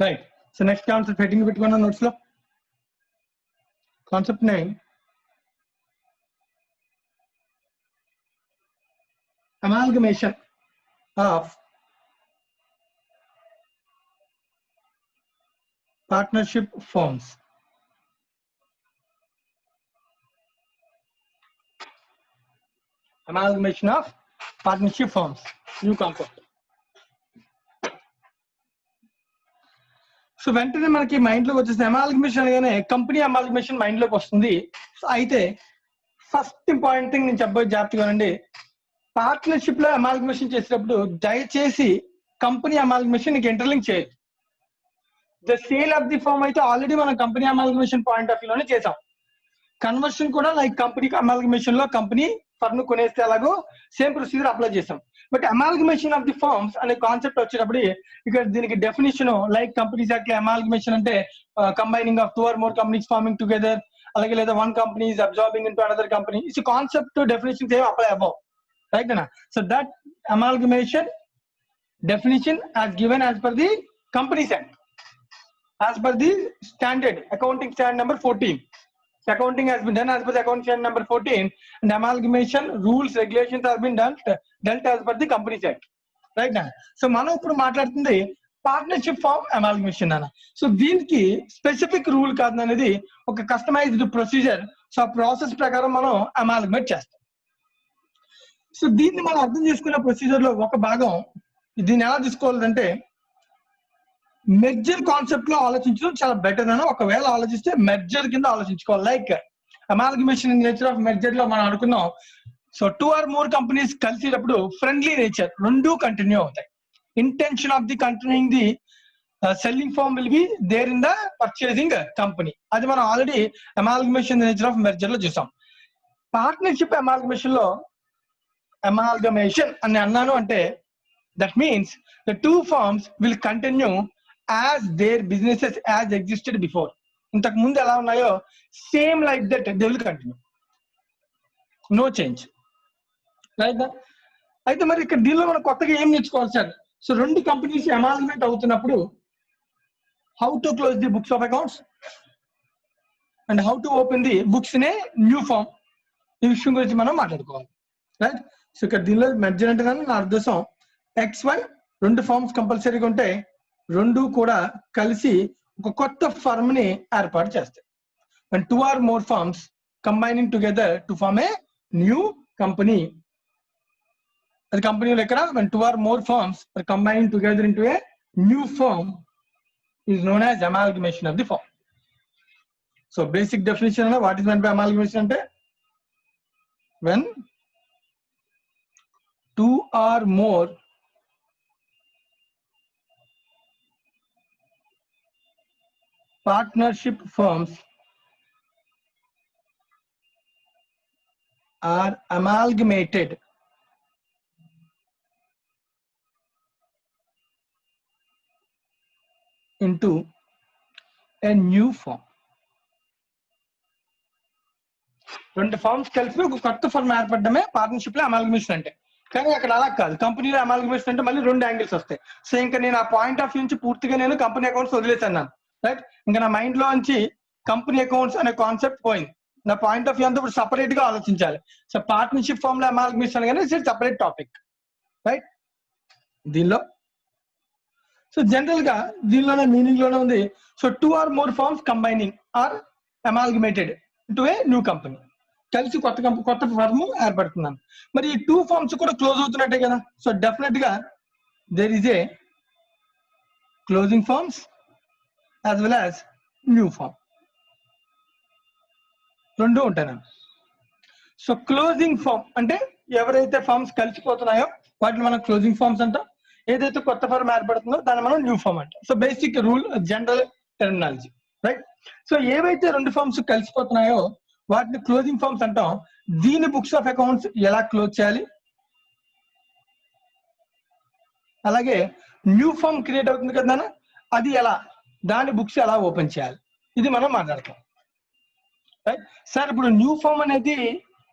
Right. So next concept heading పెట్టుకున్న notes లో concept name amalgamation of partnership firms. Amalgamation of partnership firms. New concept. So వెంటనే మనకి mind లోకి వచ్చేసి amalgamation అనగానే కంపెనీ అమాల్గమేషన్ మైండ్ లోకి వస్తుంది. సో అయితే ఫస్ట్ ఇంపార్టెంట్ థింగ్ నేను చెప్పబోయే జాగ్రత్తగా అండి, పార్ట్నర్షిప్ లో అమాల్గమేషన్ చేసేటప్పుడు దయచేసి కంపెనీ అమాల్గమేషన్ నీకు ఇంటర్లింక్ చేయొచ్చు. The sale of the firm అయితే ఆల్రెడీ మనం company amalgamation point of view లోనే చేసాం. కన్వర్షన్ కూడా లైక్ కంపెనీ అమాల్గమేషన్ లో కంపెనీ ఫర్మ్ కొనేస్తే అలాగో సేమ్ ప్రొసీజర్ అప్లై చేసాం. But amalgamation of the firms అనే కాన్సెప్ట్ వచ్చేటప్పుడు ఇక్కడ దీనికి definition like companies act amalgamation అంటే combining of 2 or more companies forming together, అలాగే లేదా 1 company is absorbing into another company. It's a concept to definition same apply above, right? So that amalgamation definition as given as per the Companies Act, as per the standard accounting standard number 14. So accounting has been done as per the accounting standard number 14, and amalgamation rules regulations have been dealt as per the Companies Act, right? So మనం ఇప్పుడు మాట్లాడుతుంది partnership form amalgamation అన్న. So దీనికి specific rule కాదు అనేది ఒక customized procedure. So ఆ process ప్రకారం మనం అమాల్గమేట్ చేస్తాం. సో దీన్ని మనం అర్థం చేసుకున్న ప్రొసీజర్ లో ఒక భాగం దీన్ని ఎలా తీసుకోవాలంటే మెర్జర్ కాన్సెప్ట్ లో ఆలోచించడం చాలా బెటర్ అని, ఒకవేళ ఆలోచిస్తే మెర్జర్ కింద ఆలోచించుకోవాలి. Like amalgamation in nature of merger లో మనం అనుకున్నాం. సో 2 or more కంపెనీస్ కలిసేటప్పుడు ఫ్రెండ్లీ నేచర్ రెండు కంటిన్యూ అవుతాయి. Intention of the continuing the selling firm will be there in the purchasing company. అది మనం already amalgamation nature of merger లో చూసాం. పార్ట్నర్షిప్ అమాల్గమేషన్ లో అమాల్గమేషన్ అని అన్నాను అంటే that means the 2 firms will continue as their businesses as existed before. ఇంతకు ముందు ఎలా ఉన్నాయో same like that they will continue, no change, right? అయితే మరి ఇక్కడ దీనిలో మనం కొత్తగా ఏం నేర్చుకోవాలి సార్? సో 2 కంపెనీస్ అమాల్గమేట్ అవుతున్నప్పుడు how to close the books of accounts and how to open the books in a new firm, ఈ విషయం గురించి మనం మాట్లాడుకోవాలి, రైట్? సో ఇక్కడ దీనిలో మెర్జర్ అంటే నా ఉద్దేశం X1 2 ఫార్మ్స్ కంపల్సరీగా ఉంటే 2 కూడా కలిసి ఒక కొత్త ఫర్మ్ ని ఏర్పాటు చేస్తాయి. And 2 or more firms combining together to form a new company. The company like when 2 or more firms are combining together into a new firm is known as amalgamation of the firm. So basic definition of what is meant by amalgamation ante when 2 or more partnership firms are amalgamated into a new firm. 2 forms కలిపి ఒక కొత్త firm ఏర్పడమే partnership లో amalgamation అంటే. కానీ అక్కడ అలా కాదు, కంపెనీలో అమాల్గమేషన్ అంటే మళ్ళీ 2 యాంగిల్స్ వస్తాయి. సో ఇంకా నేను ఆ పాయింట్ ఆఫ్ వ్యూ నుంచి పూర్తిగా నేను కంపెనీ అకౌంట్స్ వదిలేసాను, రైట్? ఇంకా నా మైండ్ లో నుంచి కంపెనీ అకౌంట్స్ అనే కాన్సెప్ట్ పోయింది. నా పాయింట్ ఆఫ్ వ్యూ అంతా ఇప్పుడు సపరేట్ గా ఆలోచించాలి. సో పార్ట్నర్షిప్ ఫార్మ్ లో అమాల్గమేషన్ అనగానే ఇట్స్ సపరేట్ టాపిక్, రైట్? దీనిలో సో జనరల్ గా దీనిలోనే మీనింగ్ లోనే ఉంది. So 2 or more firms combining or amalgamated to a new company, కలిసి కొత్త ఫర్మ్ ఏర్పడుతున్నాను. మరి ఈ 2 firms కూడా క్లోజ్ అవుతున్నట్టే కదా. సో డెఫినెట్ గా there is a closing firms as well as new firm, రెండు ఉంటాయి. సో క్లోజింగ్ ఫర్మ్ అంటే ఎవరైతే ఫర్మ్స్ కలిసిపోతున్నాయో వాటిని మనం క్లోజింగ్ ఫర్మ్స్ అంటాం. ఏదైతే కొత్త ఫర్మ్ ఏర్పడుతుందో దాన్ని మనం న్యూ ఫర్మ్ అంటాం. So basic rule, general terminology, right? So ఏవైతే 2 ఫర్మ్స్ కలిసిపోతున్నాయో వాటిని క్లోజింగ్ ఫర్మ్స్ అంటాం. దీని బుక్స్ ఆఫ్ అకౌంట్స్ ఎలా క్లోజ్ చేయాలి, అలాగే న్యూ ఫర్మ్ క్రియేట్ అవుతుంది కదా అది ఎలా, దాని బుక్స్ ఎలా ఓపెన్ చేయాలి, ఇది మనం మాట్లాడతాం, రైట్? సార్ ఇప్పుడు న్యూ ఫర్మ్ అనేది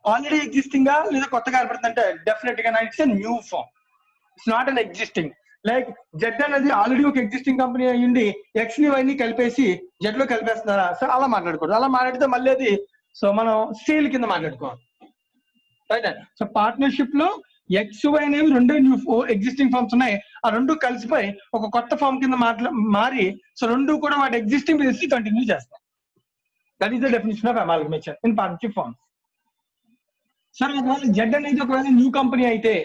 ఆల్రెడీ ఎగ్జిస్టింగ్ గా లేదా కొత్తగా ఏర్పడుతుంది అంటే డెఫినెట్ గా it's a new firm, it's not an existing. Like Z అనేది ఆల్రెడీ ఒక ఎగ్జిస్టింగ్ కంపెనీ అయ్యింది, ఎక్స్ ని వై ని కలిపేసి జెడ్ లో కలిపేస్తున్నారా, సో అలా మాట్లాడుకోవద్దు. అలా మాట్లాడితే మళ్ళీ అది సో మనం సేల్ కింద మాట్లాడుకోవాలి, రైట్. సో పార్ట్నర్షిప్ లో ఎక్స్ వై అనేవి రెండు న్యూ ఎగ్జిస్టింగ్ ఫార్మ్స్ ఉన్నాయి, ఆ రెండు కలిసిపోయి ఒక కొత్త ఫార్మ్ కింద మారి సో రెండు కూడా వాటి ఎగ్జిస్టింగ్ బిజినెస్ కంటిన్యూ చేస్తాం. That is the definition of amalgamation in partnership firms. సరే ఒకవేళ జెడ్ అనేది ఒకవేళ న్యూ కంపెనీ అయితే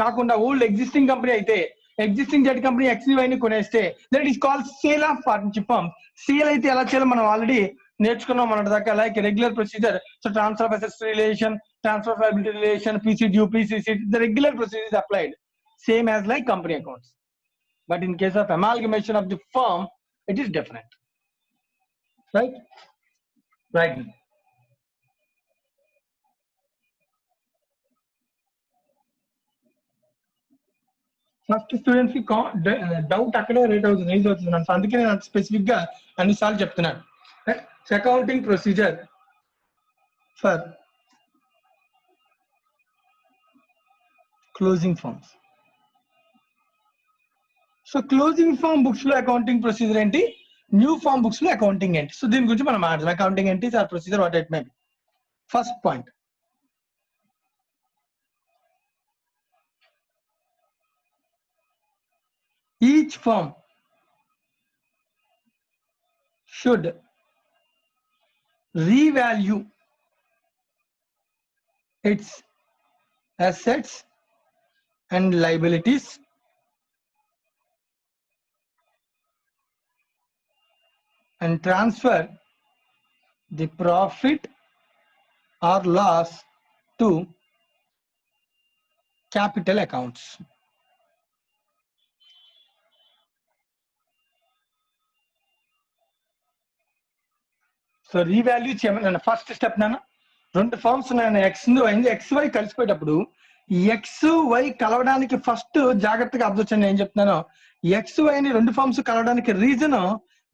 కాకుండా ఓల్డ్ ఎగ్జిస్టింగ్ కంపెనీ అయితే, existing Z company X Y ని కొనేస్తే that is called sale of partnership firm. Sale అయితే ఎలా చేయాలో మనం ఆల్రెడీ నేర్చుకున్నాం మన దాకా, like regular procedure. So transfer of assets relation, transfer of liability relation, PC due, PCC, the regular procedure is applied same as like company accounts, but in case of amalgamation of the firm it is different, right? Right. First students కి doubt అక్కడే raise అవుతుంది, అందుకే నేను specific గా అన్నిసార్లు చెప్తున్నాను. Accounting procedure for closing firms. So closing firm books లో accounting procedure ఏంటి, న్యూ ఫార్మ్ బుక్స్ లో అకౌంటింగ్ ఏంటి, సో దీని గురించి మనం మాట్లాడదాం. అకౌంటింగ్ ఏంటి, or procedure what it may be. First point, each firm should revalue its assets and liabilities and transfer the profit or loss to capital accounts. So revalue చేయమని first step నాన్న, రెండు forms ఉన్నాయన్న X అయింది, X why కలిసిపోయేటప్పుడు X why కలవడానికి first జాగ్రత్తగా observe చేయండి ఏం చెప్తున్నాను. ఎక్స్ వై అని రెండు ఫార్మ్స్ కలవడానికి రీజన్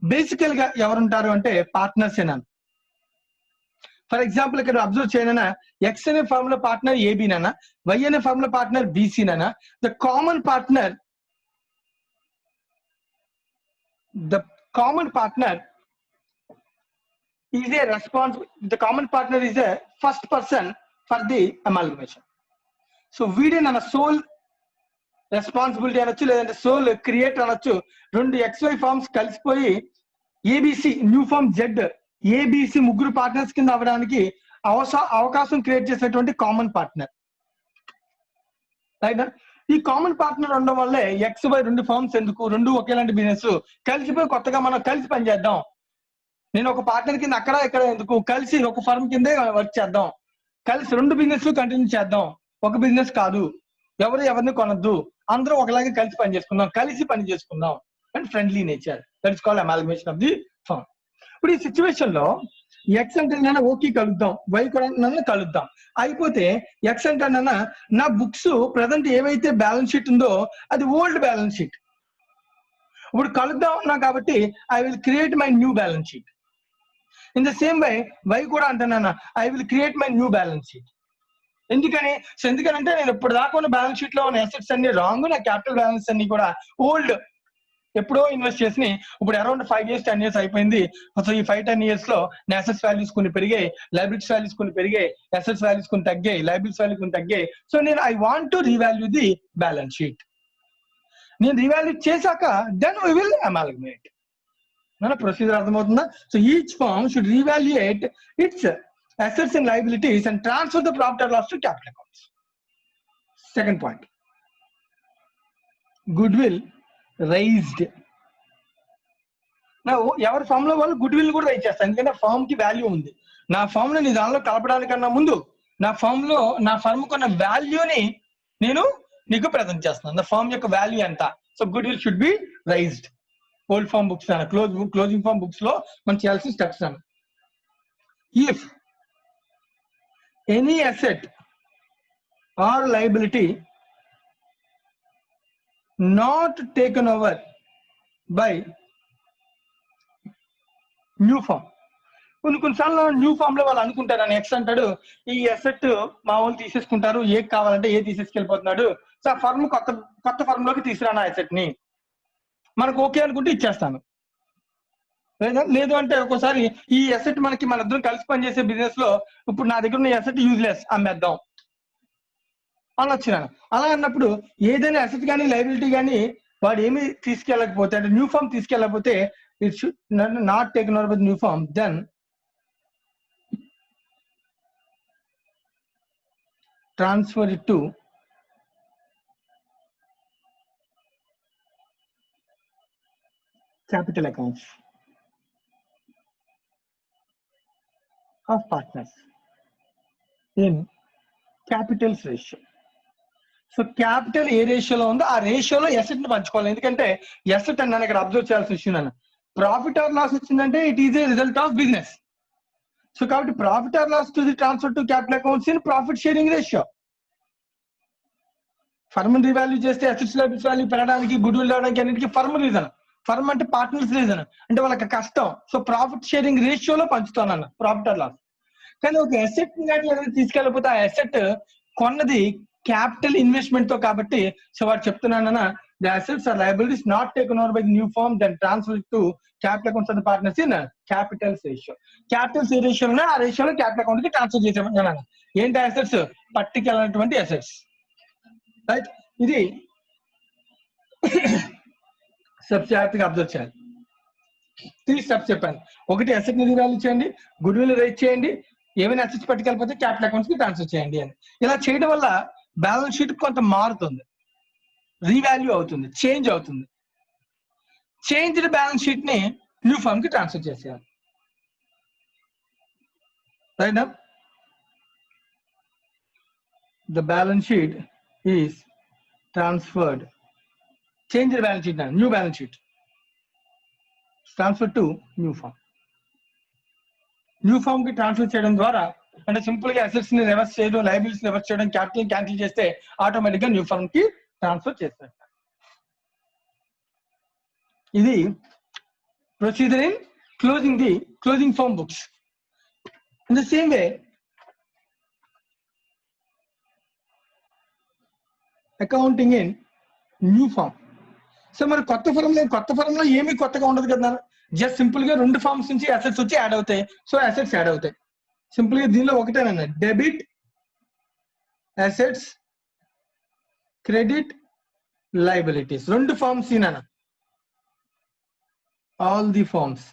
బేసికల్ గా ఎవరుంటారు అంటే పార్ట్నర్స్ ఏనా. ఫర్ ఎగ్జాంపుల్ ఇక్కడ అబ్జర్వ్ చేయనా, ఎక్స్ అనే ఫార్మ్ లో పార్ట్నర్ ఏబీ నానా, వై అనే ఫార్మ్ లో పార్ట్నర్ బీసీ నానా. The common partner is a the common partner is a first person for the amalgamation. So వీడే నా సోల్ రెస్పాన్సిబిలిటీ అనొచ్చు, లేదంటే సోల్ క్రియేటర్ అనొచ్చు. రెండు XY ఫార్మ్స్ కలిసిపోయి A B C new firm Z A B C ముగ్గురు పార్ట్నర్స్ కింద అవ్వడానికి అవకాశం క్రియేట్ చేసేటువంటి కామన్ పార్ట్నర్, రైట్. ఈ కామన్ పార్ట్నర్ ఉండడం వల్లే XY రెండు ఫార్మ్స్ ఎందుకు, రెండు ఒకేలాంటి బిజినెస్ కలిసిపోయి కొత్తగా మనం కలిసి పనిచేద్దాం, నేను ఒక పార్ట్నర్ కింద అక్కడ ఇక్కడ ఎందుకు, కలిసి ఒక ఫర్మ్ కిందే వర్క్ చేద్దాం, కలిసి రెండు బిజినెస్ కంటిన్యూ చేద్దాం, ఒక బిజినెస్ కాదు, ఎవరు ఎవరిని కొనద్దు, అందరూ ఒకలాగే కలిసి పని చేసుకుందాం, కలిసి పని చేసుకుందాం and friendly nature, that is called amalgamation of the firm. ఇప్పుడు ఈ సిచ్యువేషన్ లో ఎక్స్ అంటే ఓకే కలుద్దాం, వై కూడా కలుద్దాం అయిపోతే ఎక్స్ అంటే నా బుక్స్ ప్రజెంట్ ఏవైతే బ్యాలెన్స్ షీట్ ఉందో అది ఓల్డ్ బ్యాలెన్స్ షీట్, ఇప్పుడు కలుద్దాం ఉన్నా కాబట్టి I will create my new balance sheet. In the same way Y కూడా అంటున్నా I will create my new balance sheet. ఎందుకనంటే నేను ఇప్పుడు దాకా ఉన్న బ్యాలెన్స్ షీట్ లో ఉన్న అసెట్స్ అన్ని రాంగ్, నా క్యాపిటల్ బ్యాలెన్స్ అన్ని కూడా ఓల్డ్, ఎప్పుడో ఇన్వెస్ట్ చేసి ఇప్పుడు అరౌండ్ 5 years 10 years అయిపోయింది. సో ఈ 5-10 years లో నా అసెట్స్ వాల్యూస్ కొన్ని పెరిగాయి, లైబిలిటీస్ వాల్యూస్ కొన్ని పెరిగాయి, అసెట్స్ వాల్యూస్ కొన్ని తగ్గాయి, లైబిలిటీస్ వాల్యూ కొన్ని తగ్గాయి. సో నేను I want to revalue the balance sheet. నేను రీవాల్యూ చేశాక దెన్ వి విల్ అమాల్గమేట్. మన ప్రొసీజర్ అర్థమవుతుందా? So each firm should revaluate its assets and liabilities and transfer the profit or loss to capital accounts. Second point, goodwill raised. నా ఎవరి form లో వాళ్ళు good will కూడా rise చేస్తారు, ఎందుకంటే form కి వాల్యూ ఉంది. నా ఫామ్ లో నీ దానిలో కలపడానికన్నా ముందు నా ఫామ్ లో నా ఫర్మ్ కొన్న వాల్యూని నేను నీకు ప్రజెంట్ చేస్తున్నాను, నా ఫామ్ యొక్క వాల్యూ ఎంత. So goodwill should be raised. Old firm books closing firm books లో మనం చేయాల్సిన స్టెప్స్ అన్న. If any asset or liability not taken over by new firm, కొన్నిసార్లు న్యూ ఫామ్ లో వాళ్ళు అనుకుంటారు అని ఎక్స్ అంటాడు ఈ అసెట్ మా వాళ్ళు తీసేసుకుంటారు, ఏ కావాలంటే ఏ తీసేసుకెళ్ళిపోతున్నాడు, సో ఆ ఫర్మ్ కొత్త ఫర్మ్ లోకి తీసుకురాను అసెట్ ని, మనకు ఓకే అనుకుంటే ఇచ్చేస్తాను. లేదు అంటే ఒక్కోసారి ఈ అసెట్ మన ఇద్దరం కలిసి పనిచేసే బిజినెస్ లో ఇప్పుడు నా దగ్గర ఉన్న అసెట్ యూజ్లెస్, అమ్మేద్దాం అని వచ్చినాను. అలా అన్నప్పుడు ఏదైనా అసెట్ కానీ లైబిలిటీ కానీ వాడు ఏమి తీసుకెళ్ళకపోతే, అంటే న్యూ ఫామ్ తీసుకెళ్ళకపోతే, it should not taken over with new firm, then transfer it to capital accounts of partners in capitals ratio. So capital ఏ రేషియోలో ఉందో ఆ రేషియోలో ఎసెట్ ని పంచుకోవాలి. ఎందుకంటే ఎసెట్ అని నేను ఇక్కడ అబ్జర్వ్ చేయాల్సిన విషయం, నేను ప్రాఫిట్ ఆర్ లాస్ వచ్చిందంటే it is a result of business. So కాబట్టి profit or loss to the transfer to capital accounts in profit sharing ratio. Firm revalue చేస్తే అసెట్స్ లైబిలిటీస్ వాల్యూ పెరగడానికి, గుడ్ విల్ రావడానికి అన్నిటికీ firm reason. Firm అంటే partners reason, అంటే వాళ్ళకి కష్టం. So profit sharing రేషియోలో పంచుతానన్న ప్రాఫిట్ ఆర్ లాస్. కానీ ఒక అసెట్ తీసుకెళ్ళకపోతే ఆ అసెట్ కొన్నది క్యాపిటల్ ఇన్వెస్ట్మెంట్ తో కాబట్టి, సో వాడు చెప్తున్నానన్న the assets or liabilities not taken over by new firm then transfer to capital accounts of the partners in capitals ratio. Capitals ఏ రేషియో ఉన్నా ఆ రేషియోలో క్యాపిటల్ అకౌంట్ కి ట్రాన్స్ఫర్ చేసామన్నాను. ఏంటి అసెట్స్? పర్టికులర్ అయినటువంటి అసెట్స్, రైట్? ఇది స్టెప్స్ జాగ్రత్తగా అబ్జర్వ్ చేయాలి. 3 స్టెప్స్ చెప్పాను. ఒకటి అసెట్ ని రీవాల్యూ చేయండి, గుడ్ విల్ రైట్ చేయండి, ఏమైనా అసెట్స్ పట్టుకెళ్ళిపోతే క్యాపిటల్ అకౌంట్స్ కి ట్రాన్స్ఫర్ చేయండి అని. ఇలా చేయడం వల్ల బ్యాలెన్స్ షీట్ కొంత మారుతుంది, రీవాల్యూ అవుతుంది, చేంజ్ అవుతుంది. చేంజ్డ్ బ్యాలెన్స్ షీట్ ని న్యూ ఫామ్ కి ట్రాన్స్ఫర్ చేసేయాలి, right? The balance sheet is transferred, changed balance sheet, new balance sheet transfer to new firm. New firm కి ట్రాన్స్ఫర్ చేయడం ద్వారా, అంటే సింపుల్ గా అసెట్స్ ని రివర్స్ చేయడం, లయబిలిటీస్ రివర్స్ చేయడం, క్యాపిటల్ క్యాన్సిల్ చేస్తే ఆటోమేటిక్ గా న్యూ ఫామ్ కి ట్రాన్స్ఫర్ చేస్తారు. ఇది procedure in closing firm books. In the same way accounting in new firm. So మరి కొత్త ఫారం లో ఏమీ కొత్తగా ఉండదు కదా, జస్ట్ సింపుల్ గా 2 ఫార్మ్స్ నుంచి అసెట్స్ వచ్చి యాడ్ అవుతాయి. సో అసెట్స్ యాడ్ అవుతాయి. సింపుల్ గా దీనిలో ఒకటేనన్నా, debit assets, credit liabilities, 2 firms ఈనా, ఆల్ ది ఫార్మ్స్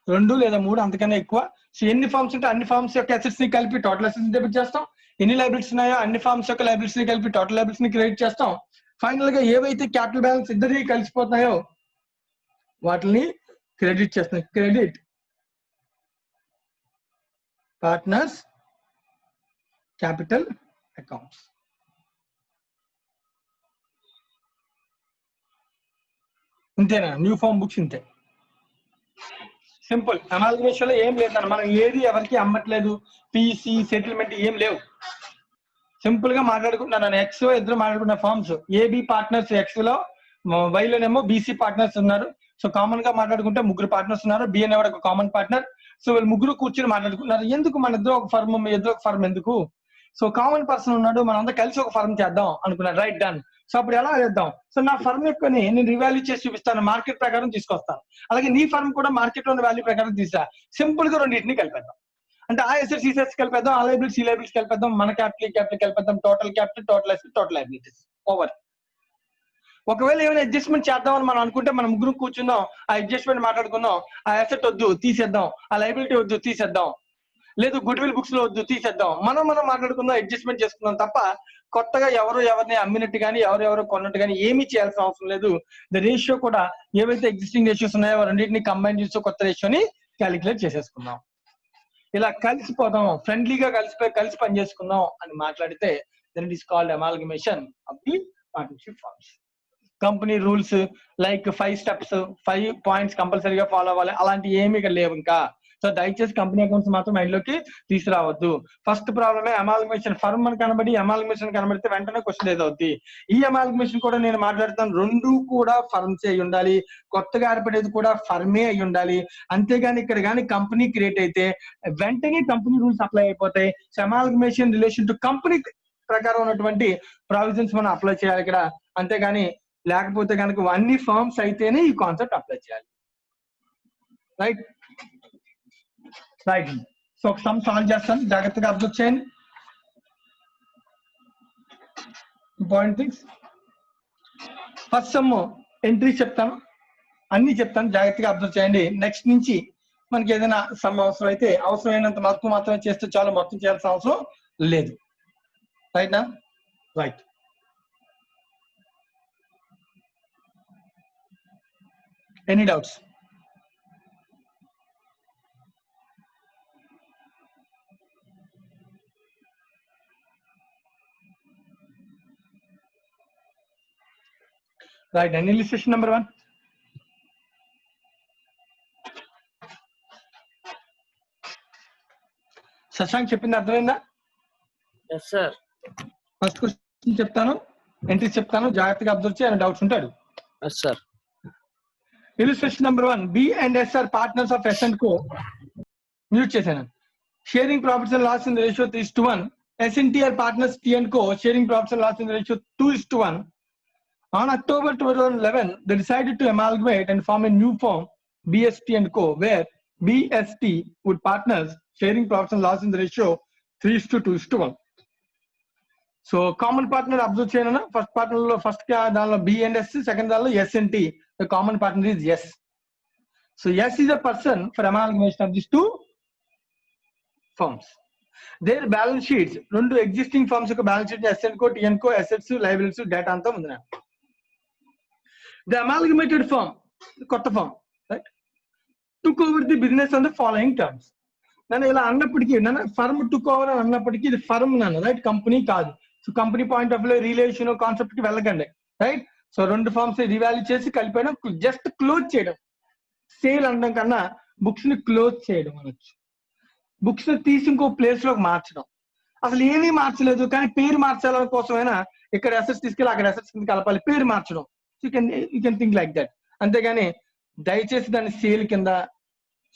2 లేదా 3 అంతకన్నా ఎక్కువ. సో ఎన్ని ఫార్మ్స్ ఉంటే అన్ని ఫార్మ్స్ యొక్క అసెట్స్ ని కలిపి టోటల్ అసెట్స్ డెబిట్ చేస్తాం. ఎన్ని లయబిలిటీస్ ఉన్నాయో అన్ని ఫార్మ్స్ యొక్క లయబిలిటీస్ ని కలిపి టోటల్ లయబిలిటీస్ ని క్రెడిట్ చేస్తాం. ఫైనల్ గా ఏవైతే క్యాపిటల్ బ్యాలెన్స్ ఇద్దరికి కలిసిపోతున్నాయో వాటిని క్రెడిట్ చేస్తాం. Credit partners capital accounts. ఇంతేనా న్యూ ఫామ్ బుక్స్? ఇంతే సింపుల్. అమాల్గమేషన్ లో ఏం లేదన్న, మనం ఏది ఎవరికి అమ్మట్లేదు, పీసీ సెటిల్మెంట్ ఏం లేవు. సింపుల్ గా మాట్లాడుకుంటున్నాను. ఎక్స్ ఇద్దరు మాట్లాడుకున్న ఫార్మ్స్, ఏబి పార్ట్నర్స్ ఎక్స్ లో, వైలోనేమో బీసీ పార్ట్నర్స్ ఉన్నారు. సో కామన్ గా మాట్లాడుకుంటే 3 పార్ట్నర్స్ ఉన్నారు, బి అనేవాడు ఒక కామన్ పార్ట్నర్. సో వీళ్ళు 3 కూర్చొని మాట్లాడుకున్నారు, ఎందుకు మన ఇద్దరు ఒక ఫర్మ్, మీ ఇద్దరు ఒక ఫర్మ్ ఎందుకు, సో కామన్ పర్సన్ ఉన్నాడు, మనం అందరం కలిసి ఒక ఫర్మ్ చేద్దాం అనుకున్నారు, రైట్, డన్. సో అప్పుడు ఎలా చేద్దాం? సో నా ఫర్మ్ యొక్క నేను రివాల్యూ చేసి చూపిస్తాను, మార్కెట్ ప్రకారం తీసుకొస్తాను. అలాగే నీ ఫర్మ్ కూడా మార్కెట్ లోని వాల్యూ ప్రకారం తీసా, సింపుల్ గా రెండింటిని కలిపేద్దాం. అంటే ఆ అసెట్స్ ఈసెట్స్ కలిపేద్దాం, ఆ లయబిలిటీస్ ఈ లయబిలిటీస్ కలిపేద్దాం, మన క్యాపిటల్ కలిపేద్దాం, total capital, total asset, total liabilities, over. ఒకవేళ ఏమైనా అడ్జస్ట్మెంట్ చేద్దామని మనం అనుకుంటే మనం ముగ్గురు కూర్చుందాం, ఆ అడ్జస్ట్మెంట్ మాట్లాడుకుందాం, ఆ అసెట్ వద్దు తీసేద్దాం, ఆ లయబిలిటీ వద్దు తీసేద్దాం, లేదు గుడ్ విల్ బుక్స్ లో వద్దు తీసేద్దాం, మనం మాట్లాడుకుందాం, అడ్జస్ట్మెంట్ చేసుకుందాం తప్ప కొత్తగా ఎవరిని అమ్మినట్టు కానీ ఎవరెవరు కొన్నట్టు కానీ ఏమీ చేయాల్సిన అవసరం లేదు. ద రేషియో కూడా ఏవైతే ఎగ్జిస్టింగ్ రేషియోస్ ఉన్నాయో రెండింటిని కంబైన్ చేసి కొత్త రేషియోని క్యాలిక్యులేట్ చేసేసుకుందాం. ఇలా కలిసిపోదాం, ఫ్రెండ్లీగా కలిసి పనిచేసుకుందాం అని మాట్లాడితే then it is called amalgamation of the partnership firms. Company rules like 5 steps, 5 points కంపల్సరీగా ఫాలో అవ్వాలి, అలాంటి ఏమీ లేవు. ఇంకా సో దయచేసి కంపెనీ అకౌంట్స్ మాత్రం మైండ్ లోకి తీసుకురావద్దు. ఫస్ట్ ప్రాబ్లమే అమాల్గమేషన్. ఫర్మ్ అని కనబడి అమాల్గమేషన్ కనబడితే వెంటనే క్వశ్చన్ ఏదవుద్ది. ఈ అమాల్గమేషన్ కూడా నేను మాట్లాడతాను, రెండు కూడా ఫర్మ్స్ అయి ఉండాలి, కొత్తగా ఏర్పడేది కూడా ఫర్మే అయి ఉండాలి. అంతేగాని ఇక్కడ కానీ కంపెనీ క్రియేట్ అయితే వెంటనే కంపెనీ రూల్స్ అప్లై అయిపోతాయి. అమాల్గమేషన్ రిలేషన్ టు కంపెనీ ప్రకారం ఉన్నటువంటి ప్రావిజన్స్ మనం అప్లై చేయాలి ఇక్కడ. అంతేగాని లేకపోతే కనుక అన్ని ఫర్మ్స్ అయితేనే ఈ కాన్సెప్ట్ అప్లై చేయాలి. Right right. సో ఒక సమ్ సాల్వ్ చేస్తాను, జాగ్రత్తగా అబ్జర్వ్ చేయండి. Important things. First some entry చెప్తాను, అన్ని చెప్తాను, జాగ్రత్తగా అబ్జర్వ్ చేయండి. నెక్స్ట్ నుంచి మనకి ఏదైనా సమ్ అవసరం అయితే అవసరమైనంత వరకు మాత్రమే చేస్తే చాలు, మొత్తం చేయాల్సిన అవసరం లేదు. రైట్ నా? Right. Any doubts? Right. illustration number 1. Shashank చెప్పింది అర్థమైందా? Yes, sir. ఫస్ట్ క్వశ్చన్ చెప్తాను, ఎంట్రీ చెప్తాను, జాగ్రత్తగా అబ్జర్వ్ చేయాలి, డౌట్స్ ఉంటాడు. Yes, sir. illustration number 1. B and S are partners of S and Co. Mute చేశాను. Sharing profits and loss in the ratio 3:1. S and T are partners T and Co. Sharing profits and loss in the ratio 2:1. On October 2011, they decided to amalgamate and form a new firm, BST and Co., where BST would partners sharing profits and loss in the ratio 3:2:1. So common partner observe cheyana. First partner lo first danlo B and S, second danlo S and T. The common partner is S. So S is a person for amalgamation of these two firms. Their balance sheets, rendu existing firms యొక్క balance sheet S and Co, T and Co, assets, liabilities, data అంతా ఉంది నా. The amalgamated firm, కొత్త firm, right, took over the business on the following terms. నన్ను ఇలా అన్నప్పటికీ నన్ను firm took over అని అన్నప్పటికీ ఇది ఫర్మ్ నన్ను, రైట్, కంపెనీ కాదు. So company point of view relation concept కి వెళ్ళకండి, రైట్. సో రెండు ఫర్మ్స్ రివాల్యూ చేసి కలిపేయడం, జస్ట్ క్లోజ్ చేయడం. సేల్ అనడం కన్నా బుక్స్ ని క్లోజ్ చేయడం అనొచ్చు. బుక్స్ ని తీసి ఇంకో ప్లేస్ లోకి మార్చడం. అసలు ఏమీ మార్చలేదు కానీ పేరు మార్చాలని కోసమైనా ఇక్కడ అసెట్స్ తీసుకెళ్ళి అక్కడ అసెట్స్ కింద కలపాలి, పేరు మార్చడం. You can think like that. అంతేగాని దయచేసి దాన్ని సేల్ కింద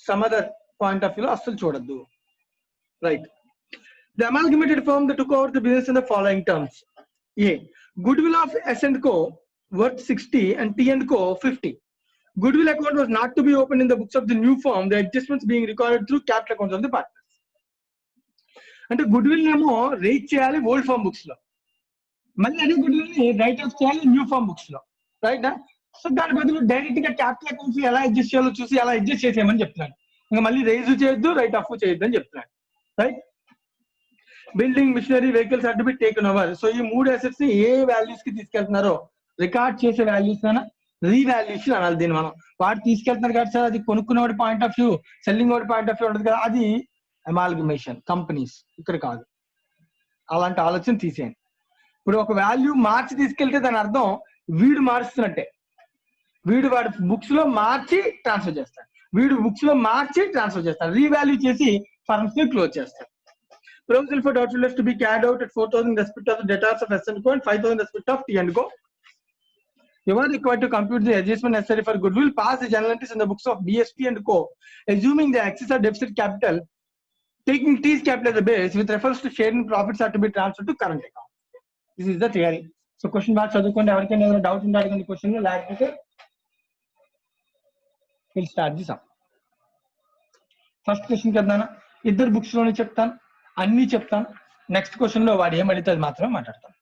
some other point of view లో అస్సలు చూడద్దు, right. The amalgamated firm that took over the business in the following terms. A. Goodwill of S and Co worth 60 and T and Co 50. Goodwill account was not to be opened in the books of the new firm, the adjustments being recorded through capital accounts of the partners. అంటే goodwill ఏమో rate చేయాలి old form books లో, మళ్ళీ అదే goodwill ని right off చేయాలి new firm books లో, right. So దాని బదులు డైరెక్ట్ గా క్యాపిటల్ అకౌంట్స్ ఎలా అడ్జస్ట్ చేయాలో చూసి అలా అడ్జస్ట్ చేసేయమని చెప్తున్నాను. ఇంకా మళ్ళీ రైజ్ చేయొద్దు, రైట్ ఆఫ్ చేయొద్దు అని చెప్తున్నాను, right. Building, machinery, vehicles are to be taken over. So ఈ మూడు అసెట్స్ ని ఏ వాల్యూస్ కి తీసుకెళ్తున్నారో రికార్డ్ చేసే వాల్యూస్ రీవాల్యూషన్ అనాలి దీన్ని మనం. వాడు తీసుకెళ్తున్నారు కాబట్టి సార్ అది కొనుక్కునేవాడి పాయింట్ ఆఫ్ వ్యూ, సెల్లింగ్ వాడి పాయింట్ ఆఫ్ వ్యూ ఉంటుంది కదా, అది అమాల్గమేషన్. కంపెనీస్ ఇక్కడ కాదు, అలాంటి ఆలోచన తీసేయండి. ఇప్పుడు ఒక వాల్యూ మార్చి తీసుకెళ్తే దాని అర్థం వీడు మారుస్తున్నట్టే. వీడు వాడి బుక్స్ లో మార్చి ట్రాన్స్ఫర్ చేస్తాడు, వీడు బుక్స్ లో మార్చి ట్రాన్స్ఫర్ చేస్తాడు, రీవాల్యూ చేసి ఫర్మ్స్ ని క్లోజ్ చేస్తాడు. Provision for doubtful debts to be carried out at 4,000 in respect of the debtors of S and Co and 5,000 in respect of T and Co. You are required to compute the adjustment necessary for goodwill. Pass the journal entries in the books of BST and Co, assuming the excess or deficit capital, taking T's capital as a base, with reference to sharing profits are to be transferred to current account. This is the theory. So question బాగా చదువుకోండి. ఎవరికైనా ఏదైనా doubt ఉంటే అడగండి question, లేకపోతే we'll start this up. First question చెప్తాను, ఇద్దరు books లోనే చెప్తాను, అన్ని చెప్తాను. నెక్స్ట్ క్వశ్చన్ లో వాడు ఏమడితే అది మాత్రమే మాట్లాడతాను.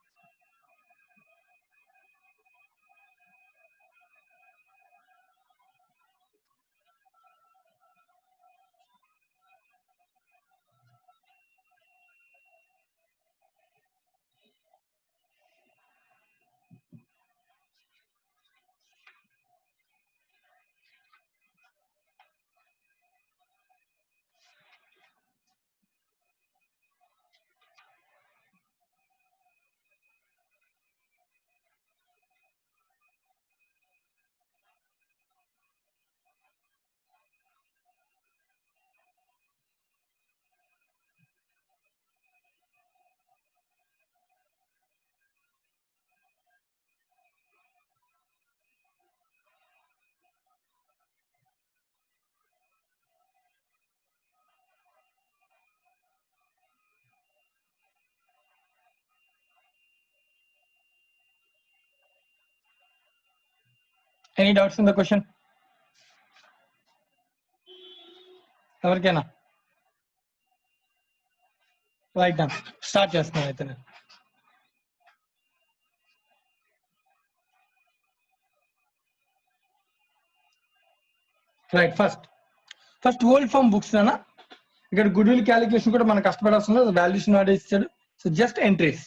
Any doubts in the question? ఎవరికైనా? రైట్ డన్, స్టార్ట్ చేస్తున్నాను అయితే నేను. Right, first old firm books అన్న. ఇక్కడ గుడ్ విల్ క్యాలిక్యులేషన్ కూడా మనం కష్టపడాల్సిన వాల్యూషన్ వాడే ఇచ్చాడు. So just entries.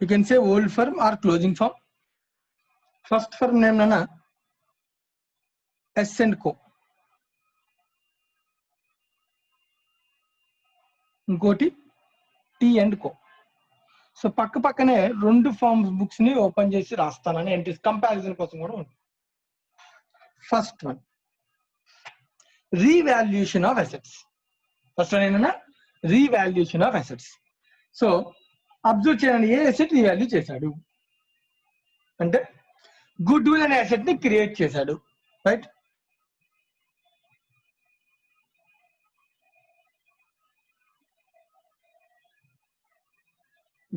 You can say old firm or closing firm. First firm name nana S and Co. ఇంకోటి T and Co. సో పక్కనే రెండు ఫార్మ్స్ బుక్స్ ని ఓపెన్ చేసి రాస్తానని ఎంట్రీస్ కంపారిజన్ కోసం కూడా ఉంది. First one revaluation of assets. First one ఏంటన్నా revaluation of assets. So observe చేయండి, ఏ అసెట్ రీవాల్యూ చేశాడు అంటే గుడ్ విల్ అనే అసెట్ ని క్రియేట్ చేశాడు. Right,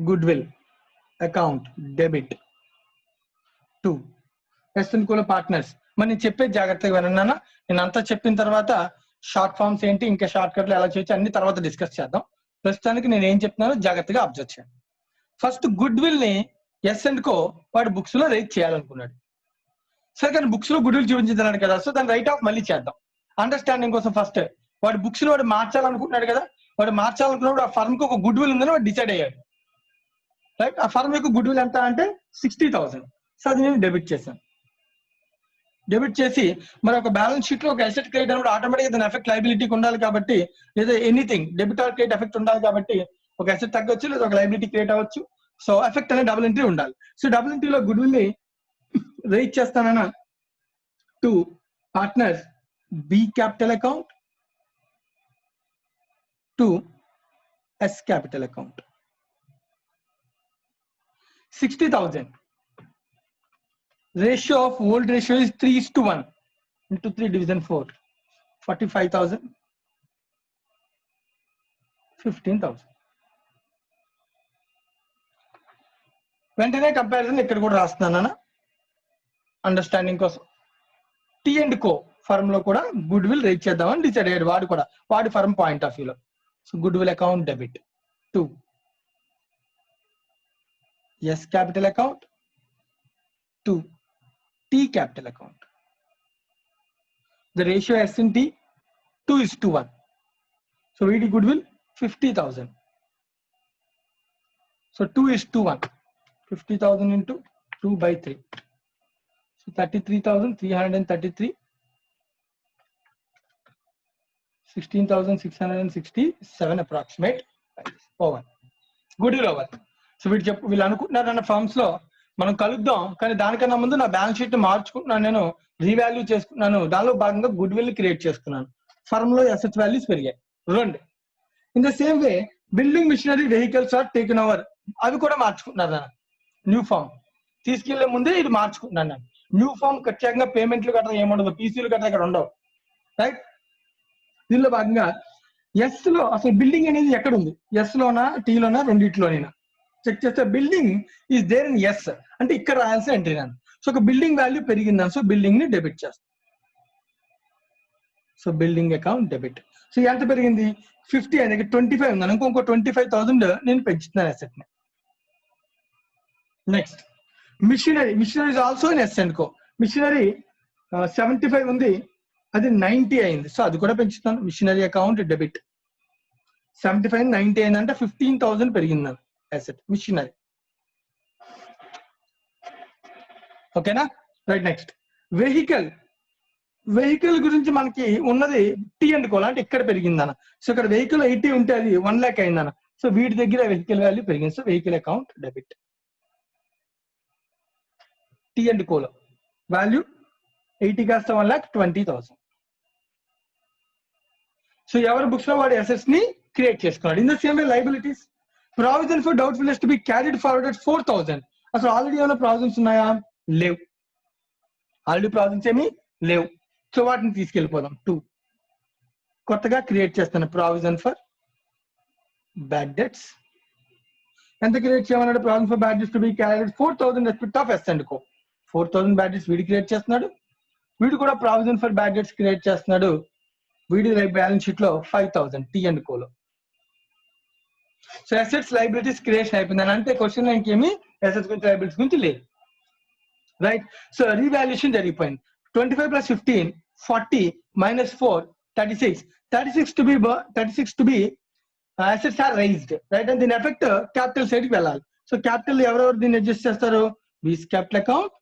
goodwill account debit to S and Co partners. మరి నేను చెప్పేది జాగ్రత్తగా వినన్నా. నేను అంతా చెప్పిన తర్వాత షార్ట్ ఫార్మ్స్ ఏంటి, ఇంకా షార్ట్ కట్లు ఎలా చేయొచ్చు అన్ని తర్వాత డిస్కస్ చేద్దాం. ప్రస్తుతానికి నేను ఏం చెప్తున్నానో జాగ్రత్తగా అబ్జర్వ్ చేయండి. ఫస్ట్ గుడ్ విల్ ని ఎస్ అండ్ కో వాడు బుక్స్ లో రైట్ చేయాలనుకున్నాడు. సరే, కానీ బుక్స్ లో గుడ్ విల్ చూపించాడు కదా, సో దాని రైట్ ఆఫ్ మళ్ళీ చేద్దాం అండర్స్టాండింగ్ కోసం. ఫస్ట్ వాడు బుక్స్ లో వాడు మార్చాలనుకుంటున్నాడు కదా, వాడు మార్చాలనుకున్నప్పుడు ఆ ఫర్మ్ కి ఒక గుడ్ విల్ ఉందని వాడు డిసైడ్ అయ్యాడు. రైట్, ఆ ఫర్మ్ యొక్క గుడ్ విల్ ఎంత అంటే 60,000. సో అది నేను డెబిట్ చేశాను. డెబిట్ చేసి మరి ఒక బ్యాలెన్స్ షీట్ లో ఒక అసెట్ క్రెడిట్ అన్నప్పుడు ఆటోమేటిక్గా దాని ఎఫెక్ట్ లైబిలిటీకి ఉండాలి కాబట్టి, లేదా anything debit or credit effect ఉండాలి కాబట్టి ఒక అసెట్ తగ్గొచ్చు లేదా ఒక లైబిలిటీ క్రియేట్ అవ్వచ్చు. సో ఎఫెక్ట్ అనేది డబుల్ ఎంట్రీ ఉండాలి. సో డబుల్ ఎంట్రీలో గుడ్ విల్ ని రైట్ చేస్తానన్నా to partners B capital account to S capital account. 60,000 ratio of old ratio is 3:1 into 3 division 4, 45,000, 15,000. వెంటనే కంపారిజన్ ఇక్కడ కూడా రాస్తున్నాను అండర్స్టాండింగ్ కోసం. టీ అండ్ కో ఫర్మ్ లో కూడా గుడ్ విల్ రైట్ చేద్దామని డిసైడ్ అయ్యాడు వాడు కూడా, వాడి ఫర్మ్ పాయింట్ ఆఫ్ వ్యూలో. So goodwill account debit to S capital account to T capital account. The ratio S in T 2:1. So VD goodwill 50,000. So 2:1. 50,000 into 2/3. So 33,333. 16,667 approximate. Over. Goodwill over. So వీళ్ళు అనుకుంటున్నారన్న forms లో మనం కలుద్దాం, కానీ దానికన్నా ముందు నా balance sheet మార్చుకుంటున్నాను, నేను revalue చేసుకున్నాను. దానిలో భాగంగా గుడ్ విల్ క్రియేట్ చేసుకున్నాను. ఫర్మ్ లో అసెట్ వాల్యూస్ పెరిగాయి. రెండు, in the same way building machinery vehicles are taken over. అవి కూడా మార్చుకుంటున్నారు. న్యూ ఫార్మ్ తీసుకెళ్లే ముందే ఇది మార్చుకుంటున్నాను. న్యూ ఫార్మ్ ప్రత్యేకంగా పేమెంట్లు గట్రా ఏముండదు, పీసీలు గట్రా ఇక్కడ ఉండవు. రైట్, దీనిలో భాగంగా ఎస్ లో అసలు బిల్డింగ్ అనేది ఎక్కడ ఉంది, ఎస్ లోనా టీలోనా రెండిట్లోనైనా చెక్ చేస్తే building is there in S అంటే ఇక్కడ రాయాల్సిన ఎంట్రీ నాను. సో ఒక బిల్డింగ్ వాల్యూ పెరిగిందని, సో బిల్డింగ్ ని డెబిట్ చేస్తాను. So building account debit. So ఎంత పెరిగింది 50 అనేది 25 ఉందని, ఇంకో 25,000 నేను పెంచుతున్నాను అసెట్ ని. Next machinery is also in S and Co. Machinery 75 ఉంది, అది 90 అయింది, సో అది కూడా పెంచుతాను. మిషనరీ అకౌంట్ డెబిట్ 75 90 అయిందంటే 15,000 పెరిగిందని asset మిషనరీ. ఓకేనా? రైట్, నెక్స్ట్ వెహికల్ గురించి మనకి ఉన్నది టీ అండ్ కో అంటే ఇక్కడ పెరిగిందన్న. సో ఇక్కడ వెహికల్ 80 ఉంటే అది 1 lakh అయిందన్న. సో వీటి దగ్గర వెహికల్ వాల్యూ పెరిగింది. So vehicle account debit. T and కోలో వాల్యూ 80 కాస్త 1,20,000. సో ఎవరి బుక్స్ లో వాడి అసెట్స్ ని క్రియేట్ చేసుకున్నాడు. In the same way liabilities provision for doubtful to be carried forward at 4,000. అసలు ఆల్రెడీ ఏమైనా ప్రావిజన్స్ ఉన్నాయా? లేవు. ఆల్రెడీ ప్రావిజన్స్ ఏమి లేవు. సో వాటిని తీసుకెళ్ళిపోదాం. 2 కొత్తగా క్రియేట్ చేస్తాను. Provision for bad debts. ఎంత క్రియేట్ చేయమన్నాడు? Provision for bad debts to be carried 4,000 respect of S and Co. 4,000 bad debts వీడు క్రియేట్ చేస్తున్నాడు, వీడు కూడా provision for bad debts create చేస్తున్నాడు. వీడి బ్యాలెన్స్ షీట్ లో 5,000 టీ అండ్ కోలో. సో అసెట్స్ లైబిలిటీస్ క్రియేషన్ అయిపోయిందని అంటే క్వశ్చన్ లో ఇంకేమి అసెట్స్ గురించి లైబిలిటీస్ గురించి లేదు, రైట్? సో రీవాల్యుయేషన్ జరిగిపోయింది. 25 + 15 40 - 4 36. 36 to be assets are raised, right? And దీని ఎఫెక్ట్ క్యాపిటల్ సైడ్ కి వెళ్ళాలి. సో క్యాపిటల్ ఎవరెవరు దీన్ని అడ్జస్ట్ చేస్తారు? బీస్ capital account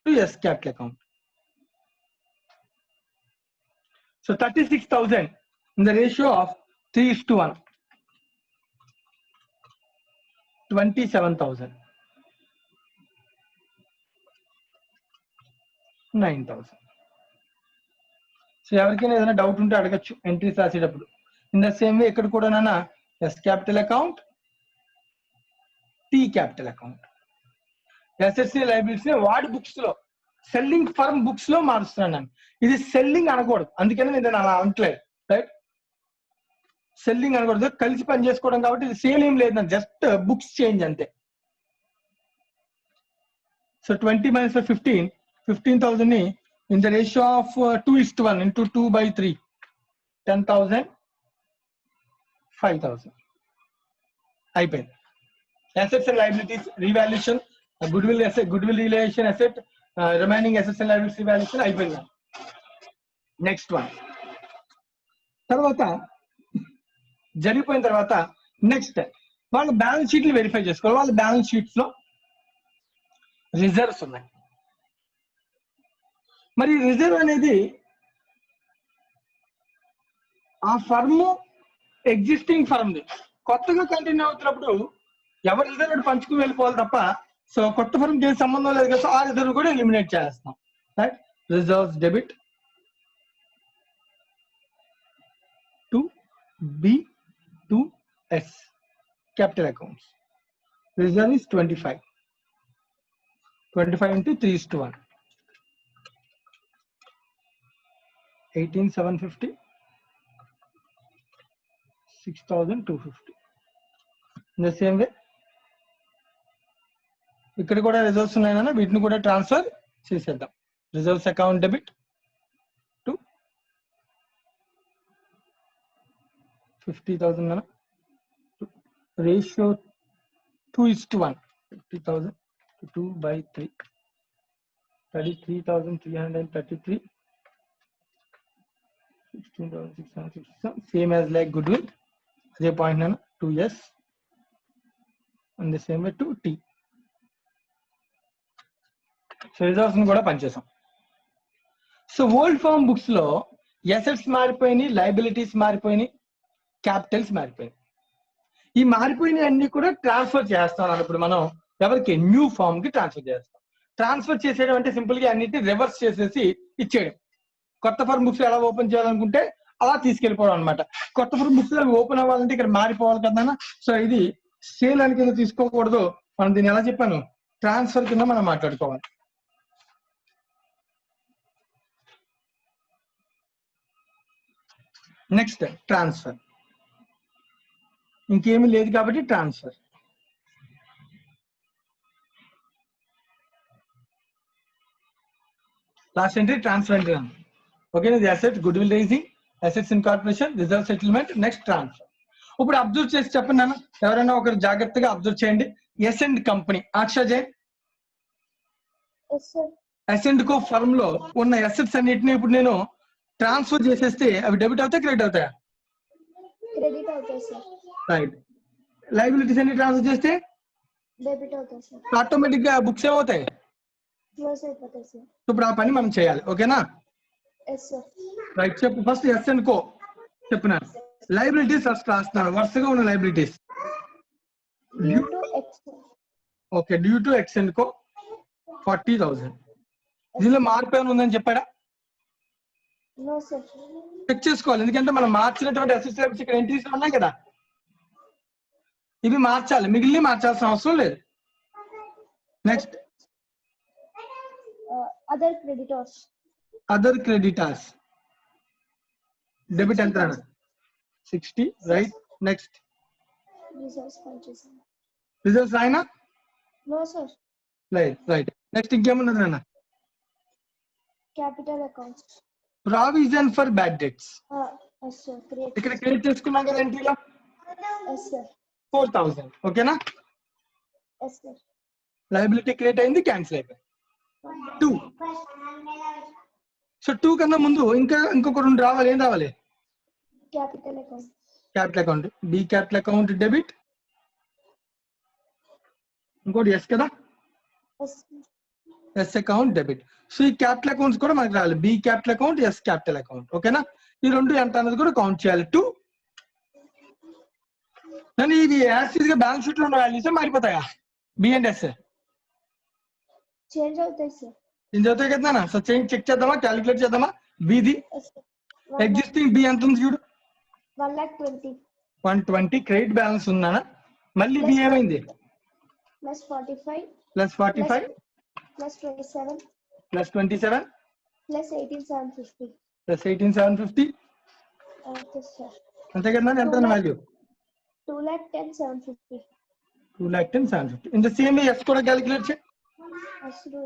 to S capital account. So 36,000 in the ratio of 3:1. 27,000. 9,000. So ఎవరికైనా ఏదైనా డౌట్ ఉంటే అడగచ్చు ఎంట్రీస్ రాసేటప్పుడు. ఇన్ ద సేమ్ వే ఇక్కడ కూడా నాన్న yes capital account, tea capital account. Assets ని లయబిలిటీస్ ని వాడి బుక్స్ లో సెల్లింగ్ ఫర్మ్ బుక్స్ లో మారుస్తున్నాను నేను. ఇది సెల్లింగ్ అనకూడదు, అందుకని నేను అలా అనట్లేదు, రైట్? సెల్లింగ్ అనకూడదు, కలిసి పని చేసుకోవడం కాబట్టి ఇది సేల్ ఏం లేదు, జస్ట్ బుక్స్ చేంజ్ అంతే. సో 20 - 15, 15,000 ని in the ratio of 2:1 into 2/3, 10,000, 5,000 అయిపోయింది. Assets and liabilities revaluation, goodwill relation asset, remaining assets and liabilities revaluation అయిపోయింది. నెక్స్ట్ వన్ తర్వాత జరిగిపోయిన తర్వాత నెక్స్ట్ వాళ్ళ బ్యాలెన్స్ షీట్లు వెరిఫై చేసుకోవాలి. వాళ్ళ బ్యాలెన్స్ షీట్స్ లో రిజర్వ్స్ ఉన్నాయి. మరి రిజర్వ్ అనేది ఆ ఫర్మ్ ఎగ్జిస్టింగ్ ఫర్మ్ ది కొత్తగా కంటిన్యూ అవుతున్నప్పుడు ఎవరి రిజర్వ్ పంచుకుని వెళ్ళిపోవాలి తప్ప, సో కొత్త ఫర్మ్ కి సంబంధం లేదు కదా, సో ఆ రిజర్వ్ కూడా ఎలిమినేట్ చేస్తాం, right? Reserves debit to B to S capital accounts. Reserve is 25. 25 into 3:1. 18,750. 6,250. In the same way, ఇక్కడ కూడా రిజర్వ్స్ ఉన్నాయన్నా వీటిని కూడా ట్రాన్స్ఫర్ చేసేద్దాం. రిజర్వ్స్ అకౌంట్ డెబిట్ టు 50,000 అన్న ratio 2:1. 50,000 to 2/3. 33,333. 16,667. Same as like goodwill. అదే పాయింట్ నేను 2s and the same way 2t. So reserves ని కూడా పనిచేసాం. సో ఓల్డ్ ఫార్మ్ బుక్స్ లో అసెట్స్ మారిపోయినాయి, లయబిలిటీస్ మారిపోయినాయి, క్యాపిటల్స్ మారిపోయినాయి. ఈ మారిపోయిన అన్ని కూడా ట్రాన్స్ఫర్ చేస్తాం. ఇప్పుడు మనం ఎవరికి న్యూ ఫామ్ కి ట్రాన్స్ఫర్ చేస్తాం. ట్రాన్స్ఫర్ చేసేయడం అంటే సింపుల్ గా అన్నిటిని రివర్స్ చేసేసి ఇచ్చేయడం. కొత్త ఫార్మ్ బుక్స్ ఎలా ఓపెన్ చేయాలనుకుంటే అలా తీసుకెళ్ళిపోవడం అనమాట. కొత్త ఫార్మ్ బుక్స్ అవి ఓపెన్ అవ్వాలంటే ఇక్కడ మారిపోవాలి కదా. సో ఇది సేల్ అని కింద తీసుకోకూడదు, మనం దీన్ని ఎలా చెప్పాను ట్రాన్స్ఫర్ కింద మనం మాట్లాడుకోవాలి. నెక్స్ట్ ట్రాన్స్ఫర్, ఇంకేమీ లేదు కాబట్టి transfer. Last entry transfer entry అన్న. ఓకే, ఇది asset goodwill raising, assets incorporation, reserve settlement, next transfer. ఇప్పుడు అబ్జర్వ్ చేసి చెప్పండి అన్న, ఎవరైనా ఒకరు జాగ్రత్తగా అబ్జర్వ్ చేయండి. S and company Akshay Jain, S and Co firm లో ఉన్న అసెట్స్ అన్నిటిని ఇప్పుడు నేను ట్రాన్స్ఫర్ చేసేస్తే అవి డెబిట్ అవుతాయి, క్రెడిట్ అవుతాయా? క్రెడిట్ అవుతాయి సార్. రైట్. లయబిలిటీస్ అన్ని ట్రాన్స్ఫర్ చేస్తే డెబిట్ అవుతాయి సార్. ఆటోమేటిక్ గా బుక్స్ ఏమవుతాయి? క్లోజ్ అయిపోతాయి సార్. ఇప్పుడు ఆ పని మనం చేయాలి, ఓకేనా? Yes sir. రైట్, చెప్పు. ఫస్ట్ ఎస్ అండ్ కో చెప్పినాను. లయబిలిటీస్ ఫస్ట్ రాస్తున్నాను, వరుసగా ఉన్న liabilities. Due to X. Okay, due to X and కో 40,000. దీనిలో మార్పు ఏమైనా ఉందని చెప్పాడా? No sir. చెక్ చేసుకోవాలి, ఎందుకంటే మనం మార్చినటువంటి అసెట్స్ లయబిలిటీస్ ఇక్కడ ఎంట్రీస్ ఉన్నాయి కదా, ఇవి మార్చాలి, మిగిలిన మార్చాల్సిన అవసరం లేదు. Next other creditors. Other creditors debit ఎంత? 60. Right. Next Reserves purchasing. Results రాయినా No, sir. రైట్ నెక్స్ట్ ఇంకేమున్నది నాన్న Capital accounts. Provision for bad debts Yes, sir. Create. ఇక్కడ క్రియేట్ చేసుకున్నాం కదా ఎంట్రీలో Yes, sir. 4000 ఓకేనా Yes, sir. లయబిలిటీ క్రియేట్ అయింది క్యాన్సిల్ అయిపోయింది 2 సో 2 కన్నా ముందు ఇంకొక రెండు రావాలి ఏం రావాలి Capital account. Capital account B capital account debit ఇంకోటి ఎస్ కదా Yes, sir. S account debit so ఈ క్యాపిటల్ అకౌంట్స్ కూడా మనకి రావాలి B capital account S capital account ఓకేనా ఈ రెండు ఎంత అనేది కూడా కౌంట్ చేయాలి 2 కానీ ఇది యాసిడ్ గా బ్యాలెన్స్ షీట్ లో ఉన్న వాల్యూస్ మారిపోతాయా B and S Change out this, sir. నేను చదువుతాయి కదా సో చేంజ్ చెక్ చేద్దామా క్యాలిక్యులేట్ చేద్దామా బిది Yes, sir. ఎగ్జిస్టింగ్ బి ఎంత ఉంది చూడు 1,20,000 120 క్రెడిట్ బ్యాలెన్స్ ఉందా మళ్ళీ బి ఏమైంది plus 45 plus 45 plus 27 plus 27 plus 18,750. Plus 18750 Yes, sir. అంతే కదా ఎంత value 2,10,750. 2,10,750 in the same way S కూడా క్యాలిక్యులేట్ చేయి Yes, sir.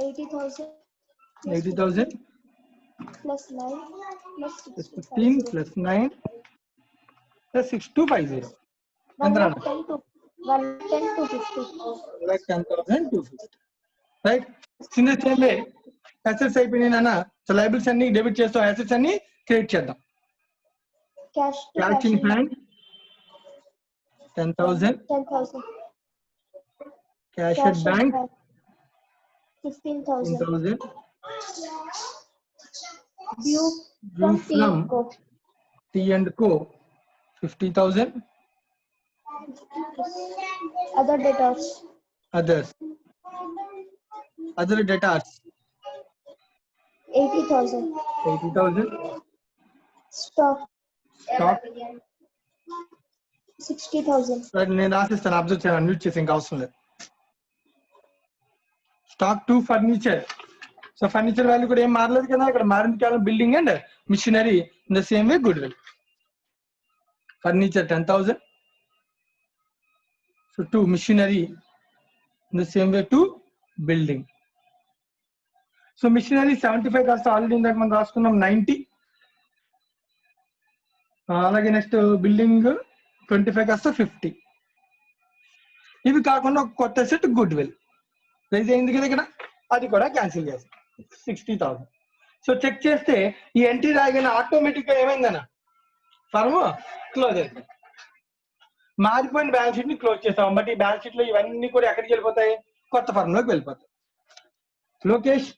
80,000 80,000 plus 9 plus plus 60,000. 15 plus 9 plus 6250 ఎంత రానా 110 to 50. 10,250 right in the same way assets అయిపోయినాయి నాన్న సో లయబిలిటీస్ అన్ని debit చేస్తాం అసెట్స్ అన్ని క్రెడిట్ చేద్దాం Cash to cash in hand 10,000 10,000. cash at bank 15,000. 10,000 Due from due from T&Co. T&Co 50,000 Other debtors. others other debtors 80,000. 80,000 Stock stock 60,000. నేను రాసిస్తాను observe చేయాలి mute చేసి ఇంకా అవసరం లేదు stock 2 furniture so furniture value కూడా ఏం మారలేదు కదా ఇక్కడ మారింది కేవలం building and machinery in the same way goodwill furniture 10,000 so 2 machinery in the same way 2 building so machinery 75 కాస్త ఆల్రెడీ ఇందాక మనం రాసుకున్నాం 90 అలాగే నెక్స్ట్ బిల్డింగ్ 25 కాస్త 50 ఇవి కాకుండా ఒక కొత్త సెట్ గుడ్ విల్ రైజ్ అయింది కదా ఇక్కడ అది కూడా క్యాన్సిల్ చేస్తాం 60,000 సో చెక్ చేస్తే ఈ ఎంట్రీ రాగానే ఆటోమేటిక్ గా ఏమైందన్న ఫర్మ్ క్లోజ్ అయింది మారిపోయిన బ్యాలెన్స్ షీట్ ని క్లోజ్ చేస్తాం బట్ ఈ బ్యాలెన్స్ షీట్ లో ఇవన్నీ కూడా ఎక్కడికి వెళ్ళిపోతాయి కొత్త ఫర్మ్ లోకి వెళ్ళిపోతాయి Lokesh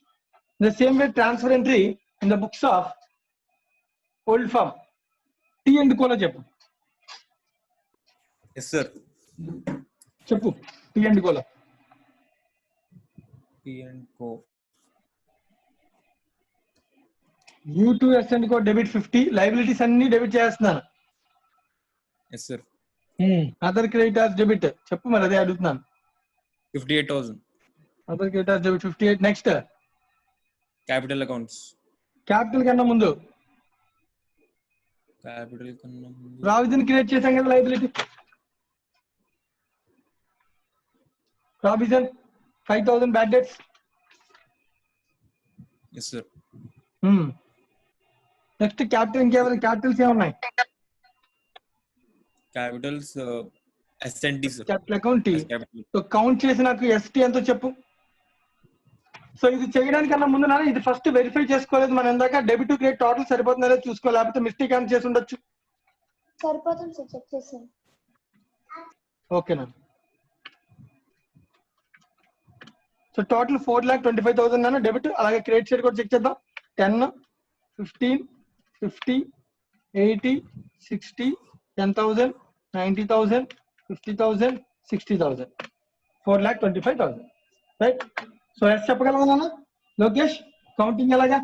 the same way transfer entry in the books of old firm T and కోలో చెప్పు Yes, sir. చెప్పు టీ అండ్ కోలో T&Co. U2S and Co debit 50 liabilities అన్ని డెబిట్ చేస్తున్నాను Yes, sir. Other creditors debit చెప్పు మరి అదే అడుగుతున్నాను 58,000. Other creditors debit 58 next Capital accounts. Capital కన్నా ముందు Capital కన్నా ముందు. ప్రావిజన్ క్రియేట్ చేసాం కదా liability provision 5,000 bad debts Yes, sir. Next capital ఇంకేమైనా క్యాపిటల్స్ ఏమున్నాయి Capitals S&T, sir. Capital account T As capital. So count చేసి నాకు ఎస్టీ ఎంతో చెప్పు సో ఇది చేయడానికన్నా ముందు నాన్న ఇది ఫస్ట్ వెరిఫై చేసుకోలేదు మనం ఇందాక డెబిట్ క్రెడిట్ టోటల్ సరిపోతుందో లేదో చూసుకో లేకపోతే మిస్టేక్ అని చేసి ఉండొచ్చు సరిపోతుంది సార్ చెక్ చేసాను. ఓకేనా సో టోటల్ 4,25,000 నాన్న డెబిట్ అలాగే క్రెడిట్ సైడ్ కూడా చెక్ చేద్దాం 10 15 50 80 60 10,000 90,000 50,000 60,000 4,25,000 రైట్ సో ఎస్ చెప్పగలవా నాన్న లోకేష్ కౌంటింగ్ ఎలాగా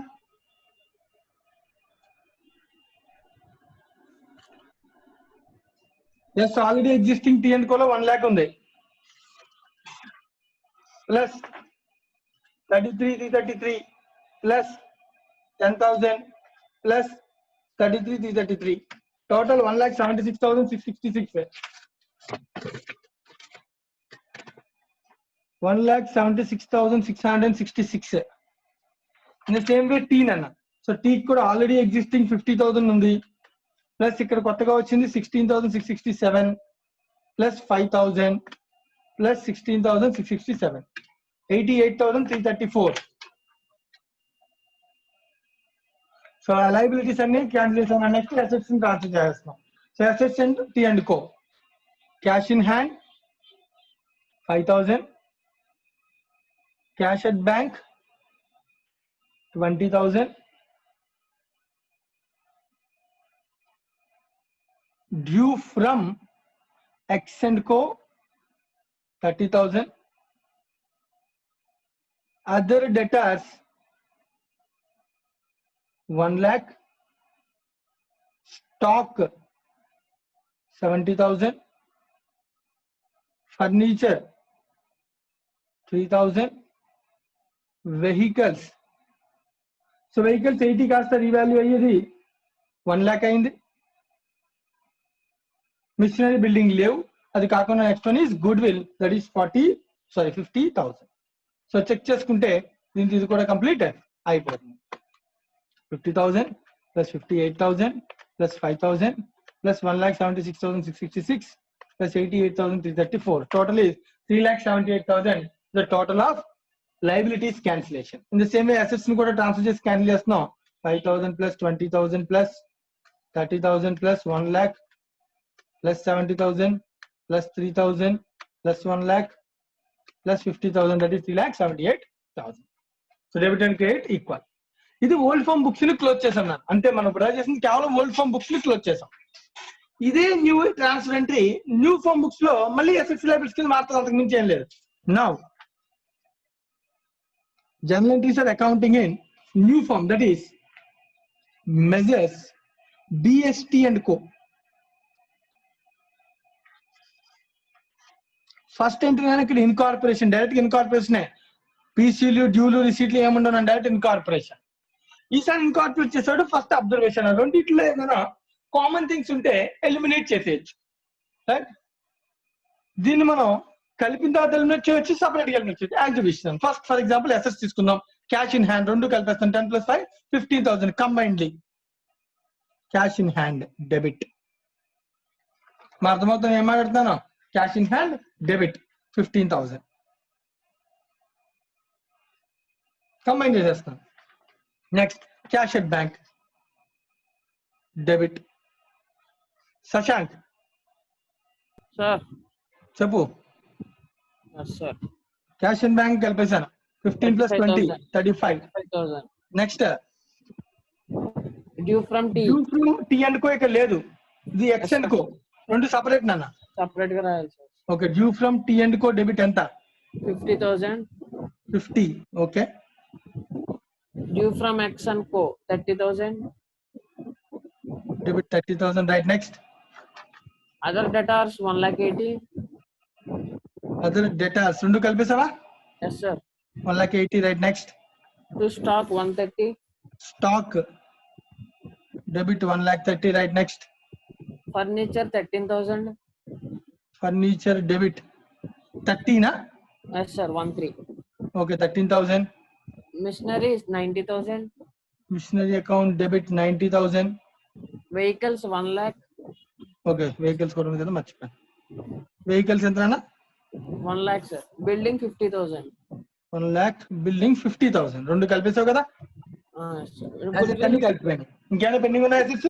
S already existing T and కోలో 1 lakh ఉంది plus 33,333 plus 10,000 plus 33,333 total 1,76,666 1,76,666. In the same way T nana. So T could already existing 50,000 undi. Plus ఇక్కడ కొత్తగా వచ్చింది 16,667 plus 5,000 plus 16,667. 88,334. So our liabilities అన్ని cancellation and next assets ని transfer చేస్తున్నాం. So assets and T and Co. Cash in hand 5,000. Cash at bank 20,000. Due from X and Co 30,000. Other debtors 1 lakh. Stock 70,000. Furniture 3,000. Vehicles. So vehicles 80 కాస్త revalue అయ్యేది 1 lakh అయింది. Machinery building లేవు, అది కాకుండా next one is goodwill, that is 50,000. So check చేసుకుంటే దీనికి ఇది కూడా కంప్లీట్ అయిపోతుంది. 50,000 plus 58,000 plus 5,000 plus 1,76,666 plus 88,334. Total is 3,78,000. The total of liabilities cancellation. In the same way assets ని కూడా ట్రాన్స్ఫర్ చేసి క్యాన్సిల్ చేస్తున్నాం. 5,000 plus 20,000 plus 30,000 plus 1 lakh plus 70,000 plus 3,000 plus 1 lakh plus 50,000, that is 3,78,000. So debit and credit equal. ఇది old firm books ని close చేసాం ನಾನು. అంటే మనం డ్రా చేసింది కేవలం ఓల్డ్ ఫామ్ బుక్స్ ని క్లోజ్ చేసాం. ఇదే new transfer entry new firm books లో మళ్ళీ అసెట్స్ లయబిలిటీస్ కింద మాత్రం అంతకు మించి ఏం లేదు. Now journal entries or accounting in new firm, that is messrs BST and Co. First entry ఇక్కడ ఇన్కార్పొరేషన్, డైరెక్ట్ ఇన్కార్పొరేషన్, పీసీలు డ్యూలు రిసీట్లు ఏముండవు, డైరెక్ట్ ఇన్కార్పొరేషన్. ఈసారి ఇన్కార్పొరేట్ చేశాడు. ఫస్ట్ అబ్జర్వేషన్, రెండిట్లో ఏదైనా కామన్ థింగ్స్ ఉంటే ఎలిమినేట్ చేసేయచ్చు, రైట్? దీన్ని మనం కలిపిన తర్వాత ఎలిమినేట్ చేయొచ్చు, సపరేట్ గా ఎలిమినేట్ చేయొచ్చు. Activation first for example assets తీసుకుందాం. క్యాష్ ఇన్ హ్యాండ్ రెండు కలిపేస్తాం. 10 plus 5 15,000 combinedly. Cash in hand debit. మా అర్థమవుతాం ఏం మాట్లాడుతున్నాను? Cash in hand debit 15,000 combine చేసేస్తాను. Next cash at bank debit. Shashank sir చెప్పు. సార్ క్యాష్ ఇన్ బ్యాంక్ కలిపేశాను. 15 plus 20 35. Next due from T. Due from T and Co ఇక్కడ లేదు, ఇది ఎక్స్ అండ్ కో, రెండు సపరేట్ నాన్న. సపరేట్ గా రాయాలి sir. Okay, due from T and Co debit ఎంత? 50,000. 50. Okay. Due from X and Co 30,000. Debit 30,000, right. Next other debtors 1,80,000. Other debtors రెండు కలిపేసావా? Yes sir. 1,80,000, right. Next to stock 130. Stock debit 1,30,000, right. Next furniture 13,000. Furniture debit 30 నా? Yes sir 13. Okay, 13,000. Machinery 90,000. Machinery account debit 90,000. Vehicles 1 lakh. Okay, vehicles కూడా ఉంది కదా, మర్చిపోయాను. Vehicles ఎంత అన్న? 1 lakh sir. Building 50,000. 1 lakh. Building 50,000 రెండు కలిపేసావు కదా? అసెట్స్ అన్ని కలిపిపోయాను. ఇంకేమైనా పెండింగ్ ఉన్నాయి అసెట్స్?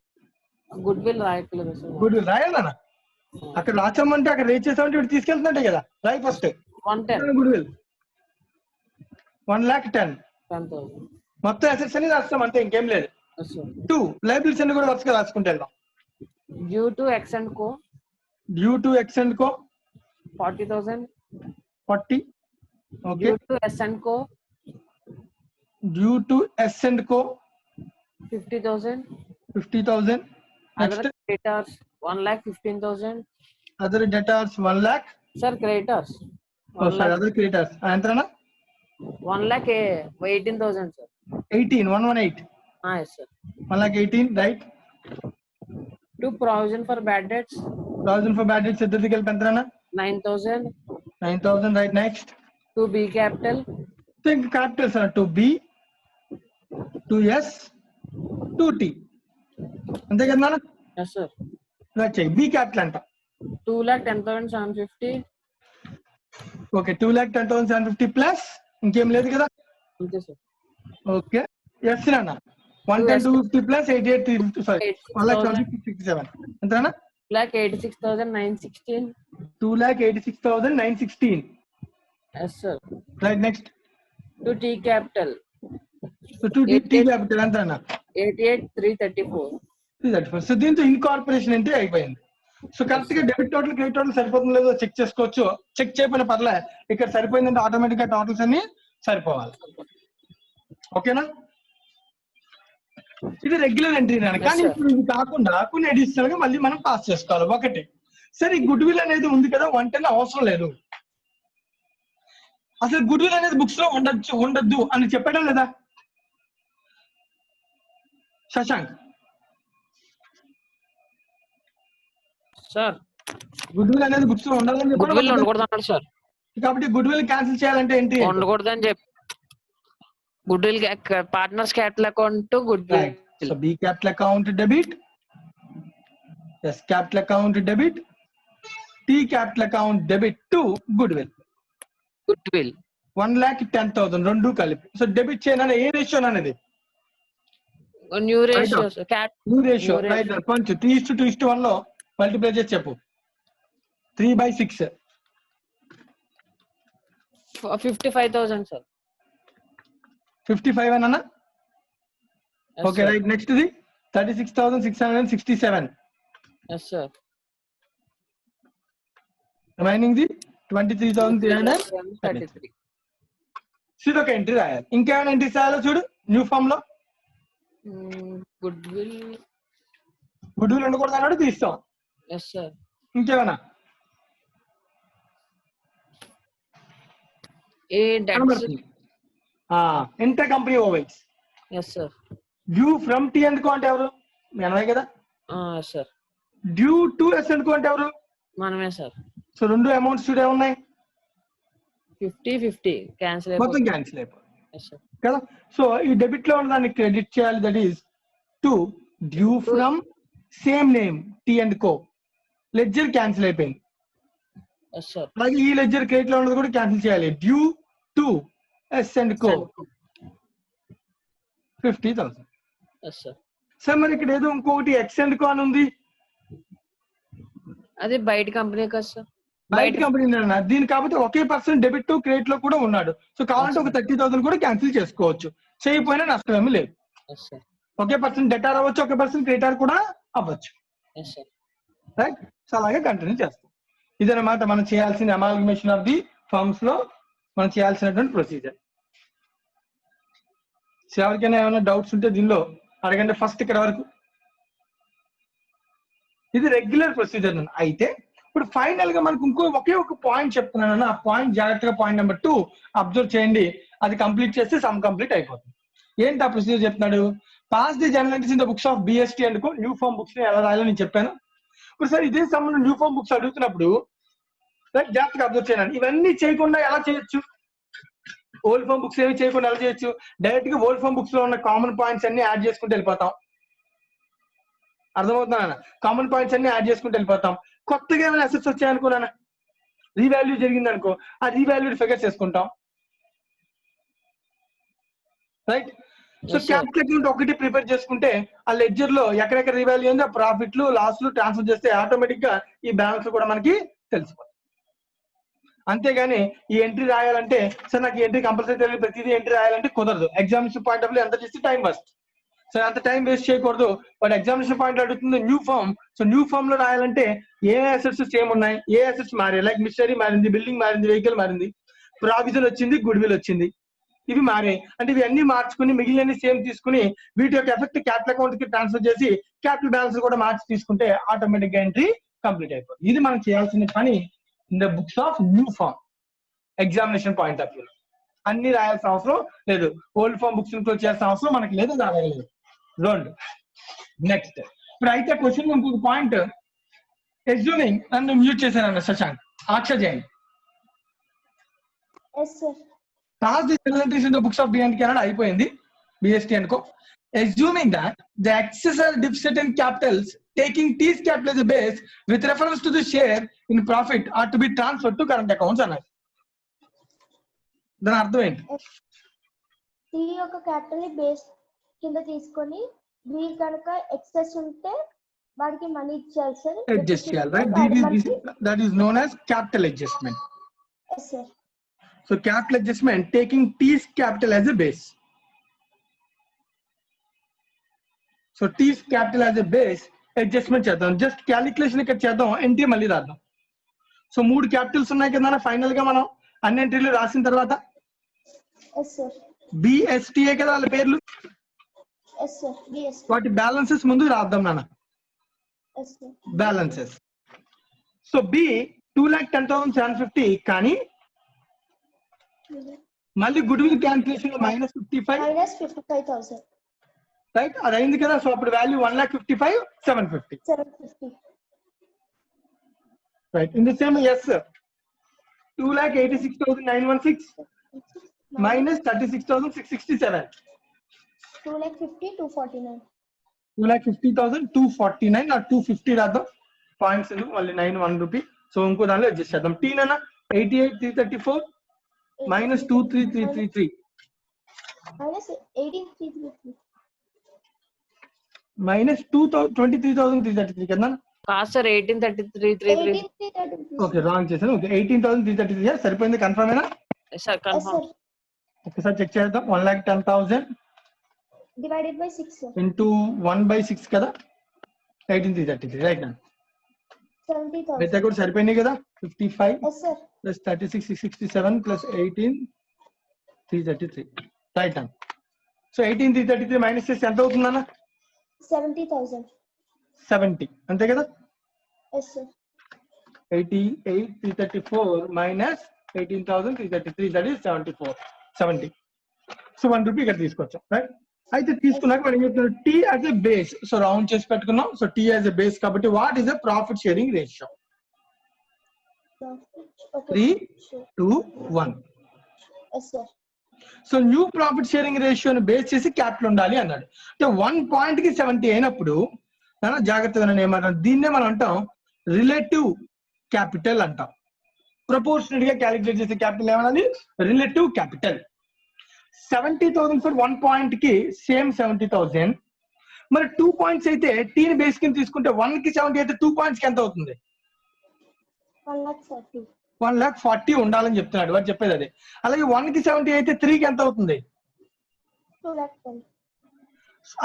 గుడ్ విల్ రాయట్లేదు సార్. గుడ్ విల్ రాయాలన్నా? అక్కడ రాసామంటే అక్కడ రేట్ చేసామంటే ఇప్పుడు తీసుకెళ్తున్నట్టే కదా, రాయి ఫస్ట్. 110. Good will 1,10,000. 10,000. మొత్తం అసెట్స్ అన్ని రాస్తాం అంతే, ఇంకేం లేదు. Yes sir. 2 లయబిలిటీస్ అన్ని కూడా వరుసగా రాసుకుంటూ వెళ్దాం. Due to X and Co. Due to X and co 40,000. 40. Okay. Due to S and Co. Due to S and Co 50,000. 50,000. Other next creditors 1,15,000. Other debtors 1 lakh. Sir creditors other creditors ఎంతనా? 1,18,000 sir. 18. 118. Yes sir. 1,18,000, right. To provision for bad debts 1000 for bad debts ఇద్దరికి కలిపి ఎంతనా? 9,000. 9,000. Right, next. To B capital. Think Capitals అన్న. To B, to S, to T. అంతే కదా నాన్న? Yes sir. Right చెయ్యి. B capital అంట. 2,10,750. ఓకే, 2,10,750 ప్లస్ ఇంకేం లేదు కదా? అంతే సార్. ఓకే, ఎస్ నాన్న. 110,250 ప్లస్ 88,350. సారీ, 1,67,000. ఎంతనా? 2,86,916. 2,86,916. Yes sir. Right, next. To T capital. So to T capital ఎంతనా? 88,334. సో దీంతో ఇన్కార్పొరేషన్ అంటే అయిపోయింది. సో కరెక్ట్ గా డెబిట్ టోటల్ క్రెడిట్ టోటల్ సరిపోతుందో లేదో చెక్ చేసుకోవచ్చు. చెక్ చేయకపోయినా పర్లే, ఇక్కడ సరిపోయిందంటే ఆటోమేటిక్ గా టోటల్స్ అన్ని సరిపోవాలి. ఓకేనా? ఇది రెగ్యులర్ ఎంట్రీ నాన్న. కానీ ఇప్పుడు ఇది కాకుండా కొన్ని అడిషనల్ గా మళ్ళీ మనం పాస్ చేసుకోవాలి. ఒకటి, సరే ఈ గుడ్ విల్ అనేది ఉంది కదా, 110 అవసరం లేదు. అసలు గుడ్ విల్ అనేది బుక్స్ లో ఉండొద్దు అని చెప్పడం లేదా శశాంక్? సార్ గుడ్ విల్ అనేది బుక్స్ లో ఉండాలని గుడ్ విల్ చెప్పారు ఉండకూడదు అన్నాడు సార్. కాబట్టి గుడ్ విల్ క్యాన్సిల్ చేయాలంటే ఏంటి? ఉండకూడదు అని చెప్పి goodwill partners capital account goodwill. So B capital account debit, S capital account debit, T capital account debit to goodwill. Goodwill 1,10,000 రెండు కలిపి. సో డెబిట్ చేయన ఏ రేషియో అనేది? New ratio. New ratio. Right, కొంచెం 3:2:1 లో multiply చేసి చెప్పు. 3/6. 55,000 sir. 55 అన్న. ఓకే రైట్, నెక్స్ట్ ఇది 36,667. Yes sir. Remaining the 23,333. ఇది ఒక ఎంట్రీ రాయాలి. ఇంకేమైనా ఎంట్రీస్ రాయాలో చూడు న్యూ ఫామ్ లో. గుడ్ విల్ ఉండకూడదు అన్నాడు, తీస్తాం. Yes sir. ఇంకేమైనా ఇంటర్ కంపెనీ ఓవైట్స్. Yes sir. Due from T ఎందుకు అంటే ఎవరు? మనమే కదా. Yes sir. Due to S ఎందుకు అంటే ఎవరు? మనమే సార్. సో రెండు అమౌంట్స్ చూడే ఉన్నాయి, 50-50 క్యాన్సిల్ మొత్తం క్యాన్సిల్ అయిపోయింది ఎస్ సార్. కదా. సో ఈ డెబిట్ లో ఉన్న దాన్ని క్రెడిట్ చేయాలి. That is to due from same name T and Co. Ledger cancel అయిపోయింది. Yes sir. అలాగే ఈ లెడ్జర్ క్రెడిట్ లో ఉన్నది కూడా క్యాన్సిల్ చేయాలి. Due to S and Co 50,000. Yes sir. Sir మరి ఇక్కడ ఏదో ఇంకొకటి ఎక్స్ అండ్ కో అని ఉంది. అది బయట కంపెనీ కదా సార్. బయట కంపెనీ దీని కాబట్టి ఒకే పర్సన్ డెబిట్ టు క్రెడిట్ లో కూడా ఉన్నాడు. సో కావాలంటే ఒక 30,000 కూడా క్యాన్సిల్ చేసుకోవచ్చు. చేయకపోయినా నష్టం ఏమీ లేదు. Yes sir. ఒకే పర్సన్ డెటార్ అవ్వచ్చు, ఒకే పర్సన్ క్రెడిటార్ కూడా అవ్వచ్చు. Yes sir. రైట్. సో అలాగే కంటిన్యూ చేస్తాం. ఇదన్నమాట మనం చేయాల్సిన అమాల్గమేషన్ ఆఫ్ ది ఫర్మ్స్ లో మనం చేయాల్సినటువంటి ప్రొసీజర్. ఎవరికైనా ఏమైనా డౌట్స్ ఉంటే దీనిలో అడగండి. ఫస్ట్ ఇక్కడ వరకు ఇది రెగ్యులర్ ప్రొసీజర్. అయితే ఇప్పుడు ఫైనల్ గా మనకు ఒకే ఒక పాయింట్ చెప్తున్నాను. ఆ పాయింట్ జాగ్రత్తగా పాయింట్ నెంబర్ 2 అబ్జర్వ్ చేయండి. అది కంప్లీట్ చేస్తే సమ్ కంప్లీట్ అయిపోతుంది. ఏంటి ఆ ప్రొసీజర్ చెప్తున్నాడు? Pass the journal entries in the books of BST అనుకో. న్యూ ఫార్మ్ బుక్స్ ని ఎలా రాయాలో నేను చెప్పాను. ఇప్పుడు సార్ ఇదే సంబంధం న్యూ ఫార్మ్ బుక్స్ అడుగుతున్నప్పుడు జాగ్రత్తగా అబ్జర్వ్ చేయాలి. ఇవన్నీ చేయకుండా ఎలా చేయొచ్చు? ఓల్డ్ ఫార్మ్ బుక్స్ ఏమి చేయకుండా ఎలా చేయొచ్చు? డైరెక్ట్ గా ఓల్డ్ ఫార్మ్ బుక్స్ లో ఉన్న కామన్ పాయింట్స్ అన్ని యాడ్ చేసుకుంటూ వెళ్ళిపోతాం. అర్థమవుతుందా? కామన్ పాయింట్స్ అన్ని యాడ్ చేసుకుంటూ వెళ్ళిపోతాం. కొత్తగా ఏమైనా అసెట్స్ వచ్చాయనుకున్నానా, రీవాల్యూ జరిగింది అనుకో, ఆ రీవాల్యూడ్ ఫిగర్స్ చేసుకుంటాం. రైట్. సో క్యాపిటల్ అకౌంట్ ఒకటి ప్రిపేర్ చేసుకుంటే ఆ లెడ్జర్ లో ఎక్కడెక్కడ రీవాల్యూ అయిందో ప్రాఫిట్లు లాస్లు ట్రాన్స్ఫర్ చేస్తే ఆటోమేటిక్ గా ఈ బ్యాలెన్స్ కూడా మనకి తెలిసిపోతుంది. అంతేగాని ఈ ఎంట్రీ రాయాలంటే సార్ నాకు ఈ ఎంట్రీ కంపల్సరీ తెలియదు, ప్రతిదీ ఎంట్రీ రాయాలంటే కుదరదు. ఎగ్జామినేషన్ పాయింట్ ఆఫ్ వ్యూ ఎంత చేస్తే టైం వేస్ట్. సో అంత టైం వేస్ట్ చేయకూడదు. బట్ ఎగ్జామినేషన్ పాయింట్ అడుగుతుంది new firm. So new firm లో రాయాలంటే ఏ అసెట్స్ సేమ్ ఉన్నాయి, ఏ అసెట్స్ మారాయి. లైక్ మిషనరీ మారింది, బిల్డింగ్ మారింది, వెహికల్ మారింది, ప్రావిజన్ వచ్చింది, గుడ్ విల్ వచ్చింది, ఇవి మారాయి. అంటే ఇవి అన్ని మార్చుకుని మిగిలిన సేమ్ తీసుకుని వీటి యొక్క ఎఫెక్ట్ క్యాపిటల్ అకౌంట్ కి ట్రాన్స్ఫర్ చేసి క్యాపిటల్ బ్యాలెన్స్ కూడా మార్చి తీసుకుంటే ఆటోమేటిక్ గా ఎంట్రీ కంప్లీట్ అయిపోతుంది. ఇది మనం చేయాల్సిన పని in the books of new firm examination point of view. అన్ని రాయాల్సిన అవసరం లేదు. ఓల్డ్ ఫార్మ్ బుక్స్ క్లోజ్ చేయాల్సిన అవసరం మనకి లేదు, రాయలేదు. రెండు. నెక్స్ట్ ఇప్పుడు అయితే క్వశ్చన్ ఇంకొక పాయింట్ అస్యూమింగ్ నన్ను మ్యూట్ చేశాను Shashank Axar Jain Yes, sir. pass the journal entries in the books of B&K Canada అయిపోయింది BST అనుకో. Assuming that the excess or deficit in capitals taking T's capital as a base with reference to the share in profit are to be transferred to current accounts అన్నారు. దాని అర్థం ఏంటి? T యొక్క capital ని base కింద తీసుకొని B కనుక excess ఉంటే వాడికి మనీ ఇచ్చాలి సార్. Adjust చేయాలి, right? That is known as capital adjustment. Yes, sir. So capital adjustment taking T's capital as a base. So T's capital as a base adjustment చేద్దాం. Just calculation ఇక్కడ చేద్దాం, entry మళ్ళీ రాద్దాం. So 3 Capitals ఉన్నాయి కదా final గా మనం అన్ని ఎంట్రీలు రాసిన తర్వాత Yes, sir. BSTA కదా వాళ్ళ పేర్లు. Yes, sir. Yes. వాటి బ్యాలెన్సెస్ ముందు రాద్దాం నాన్న. Yes, sir. Balances. So B 2,10,750 కానీ మళ్ళీ గుడ్ విల్ క్యాన్సిలేషన్ -55 -55,000. రైట్, అది అయింది కదా. సో అప్పుడు value 1,55,750. 750. Right. In the same S 2,86,916 -36,667. 2,50,249. 2,50,249 or 250 రాద్దాం. పాయింట్స్ మళ్ళీ 9 1 రూపీ. సో ఇంకో దానిలో అడ్జస్ట్ చేద్దాం. టీ నాన్న 88,334 -23,333 -18,333. -23,333 కదా. కాదు సార్ 1833. 18,333. ఓకే రాంగ్ చేశాను. ఓకే 18,333 సరిపోయింది. కన్ఫర్మ్ అయినా సార్ Yes, కన్ఫర్మ్. sir. ఒకసారి చెక్ చేద్దాం. 1,10,000 Divided by 6, sir. into 1/6 కదా 18,333 రైట్ నా. 70,000. మిగతా కూడా సరిపోయినాయి కదా. 55 Yes, sir. plus 36,667 plus 18,333 right నా. సో 18,333 మైనస్ చేస్తే ఎంత అవుతుందన్న? 70,000. 70 అంతే కదా. Yes, sir. 88,334 minus 18,333 that is 70. So 1 rupee ఇక్కడ తీసుకొచ్చాం రైట్. అయితే తీసుకున్నాక మనం ఏం చెప్తున్నాం? T as a base. So round చేసి పెట్టుకున్నాం. So T as a base కాబట్టి what is the profit sharing ratio? Okay. 3:1. Yes, sir. So new profit sharing రేషియోని బేస్ చేసి క్యాపిటల్ ఉండాలి అన్నాడు. అంటే 1 పాయింట్ కి 70 అయినప్పుడు జాగ్రత్తగా ఏమంటాం? దీన్నే మనం అంటాం రిలేటివ్ క్యాపిటల్ అంటాం. ప్రపోర్షనల్ గా క్యాలిక్యులేట్ చేసే క్యాపిటల్ ఏమన్నది? Relative capital. 70,000 ఫర్ 1 పాయింట్ కి సేమ్ 70,000. మరి 2 పాయింట్స్ అయితే టీని బేస్ కింద తీసుకుంటే 1 కి 70 అయితే 2 పాయింట్స్ కి ఎంత అవుతుంది? 1,40,000. 1,40,000 ఉండాలని చెప్తున్నాడు వాడు చెప్పేది అదే. అలాగే 1 కి 70 అయితే 3 కి ఎంత అవుతుంది? 2,10,000.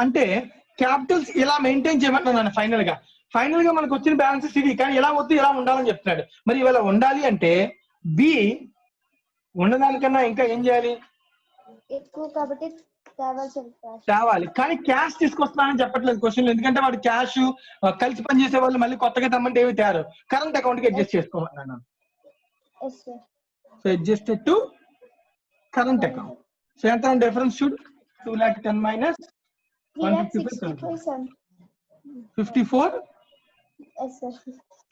అంటే క్యాపిటల్స్ ఇలా మెయింటైన్ చేయమంటున్నాను. ఫైనల్ గా మనకు వచ్చిన బ్యాలెన్సెస్ ఇది, కానీ ఎలా వద్దు ఇలా ఉండాలని చెప్తున్నాడు. మరి ఇవాళ ఉండాలి అంటే బి ఉన్నదానికన్నా ఇంకా ఏం చేయాలి? ఎక్కువ కాబట్టి తేవాలి. కానీ క్యాష్ తీసుకొస్తున్నానని చెప్పట్లేదు క్వశ్చన్. ఎందుకంటే వాడు క్యాష్ కలిసి పనిచేసే వాళ్ళు మళ్ళీ కొత్తగా తెమ్మంటే ఏమి తేరు. కరెంట్ అకౌంట్ కి అడ్జస్ట్ చేసుకోమన్నాను. Yes, sir. So adjusted to current account. So ఎంత డిఫరెన్స్ చూడు. 2,10,000 minus 3,65,7. 54 Yes, sir.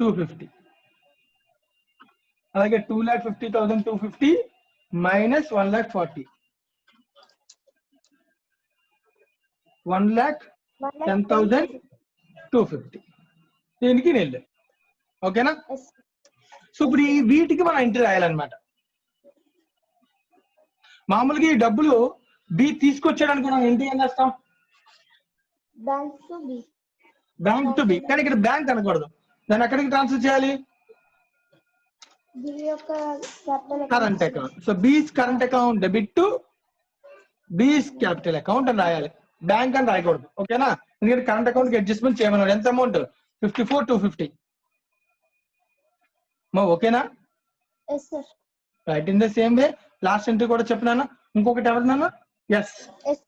250. అలాగే 2,50,250 minus 1,40,000 1,10,250. దీనికి నెల్లు ఓకేనా. Yes. సో ఇప్పుడు ఈ వీటికి మనం ఎంట్రీ రాయాలన్నమాట. మామూలుగా ఈ డబ్బులు బి తీసుకొచ్చాడనుకో మనం ఎంట్రీ ఏం చేస్తాం? Bank to B. Bank to be. కానీ ఇక్కడ బ్యాంక్ అనకూడదు. దాన్ని ఎక్కడికి ట్రాన్స్ఫర్ చేయాలి? B యొక్క capital కరెంట్ అకౌంట్. సో బీస్ కరెంట్ అకౌంట్ డెబిట్ టు బీస్ క్యాపిటల్ అకౌంట్ అని రాయాలి. బ్యాంక్ అని రాయకూడదు. ఓకేనా. ఎందుకంటే కరెంట్ అకౌంట్ కి అడ్జస్ట్మెంట్ చేయమన్నాడు. ఎంత అమౌంట్? 54,250. ఓకేనా. Yes, sir. Right. In the same way last entry కూడా చెప్పినాను. ఇంకొకటి ఎవరినాను? S. Yes.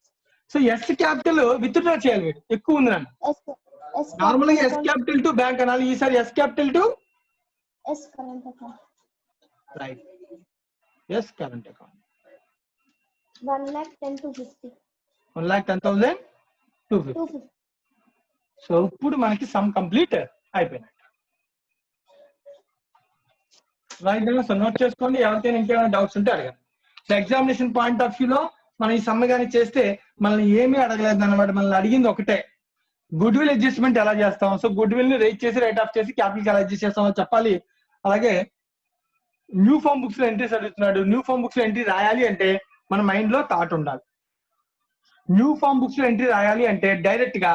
So S capital withdraw చేయాలి. వీడు ఎక్కువ ఉంది నన్ను. Yes, sir. Yes. నార్మల్ గా ఎస్ క్యాపిటల్ టు బ్యాంక్ అనాలి. ఈసారి S capital to Yes, current account. Right. S current account. 1,10,250. 1,10,250. 250. So ఇప్పుడు మనకి సమ్ కంప్లీట్ అయిపోయినట్టు. రైట్ సో నోట్ చేసుకోండి, ఎవరికైనా ఇంకేమైనా డౌట్స్ ఉంటే అడగండి. సో ఎగ్జామినేషన్ పాయింట్ ఆఫ్ వ్యూలో మనం ఈ సమ్మె కానీ చేస్తే మనల్ని ఏమీ అడగలేదు అన్నమాట. మనల్ని అడిగింది ఒకటే, గుడ్ విల్ అడ్జస్ట్మెంట్ ఎలా చేస్తాం. సో గుడ్ విల్ ని రైట్ చేసి రైట్ ఆఫ్ చేసి క్యాపిటల్ ఎలా అడ్జస్ట్ చేస్తామో చెప్పాలి. అలాగే న్యూ ఫార్మ్ బుక్స్ లో ఎంట్రీస్ అడుగుతున్నాడు. న్యూ ఫార్మ్ బుక్స్ లో ఎంట్రీ రాయాలి అంటే మన మైండ్ లో థాట్ ఉండాలి. న్యూ ఫార్మ్ బుక్స్ లో ఎంట్రీ రాయాలి అంటే డైరెక్ట్ గా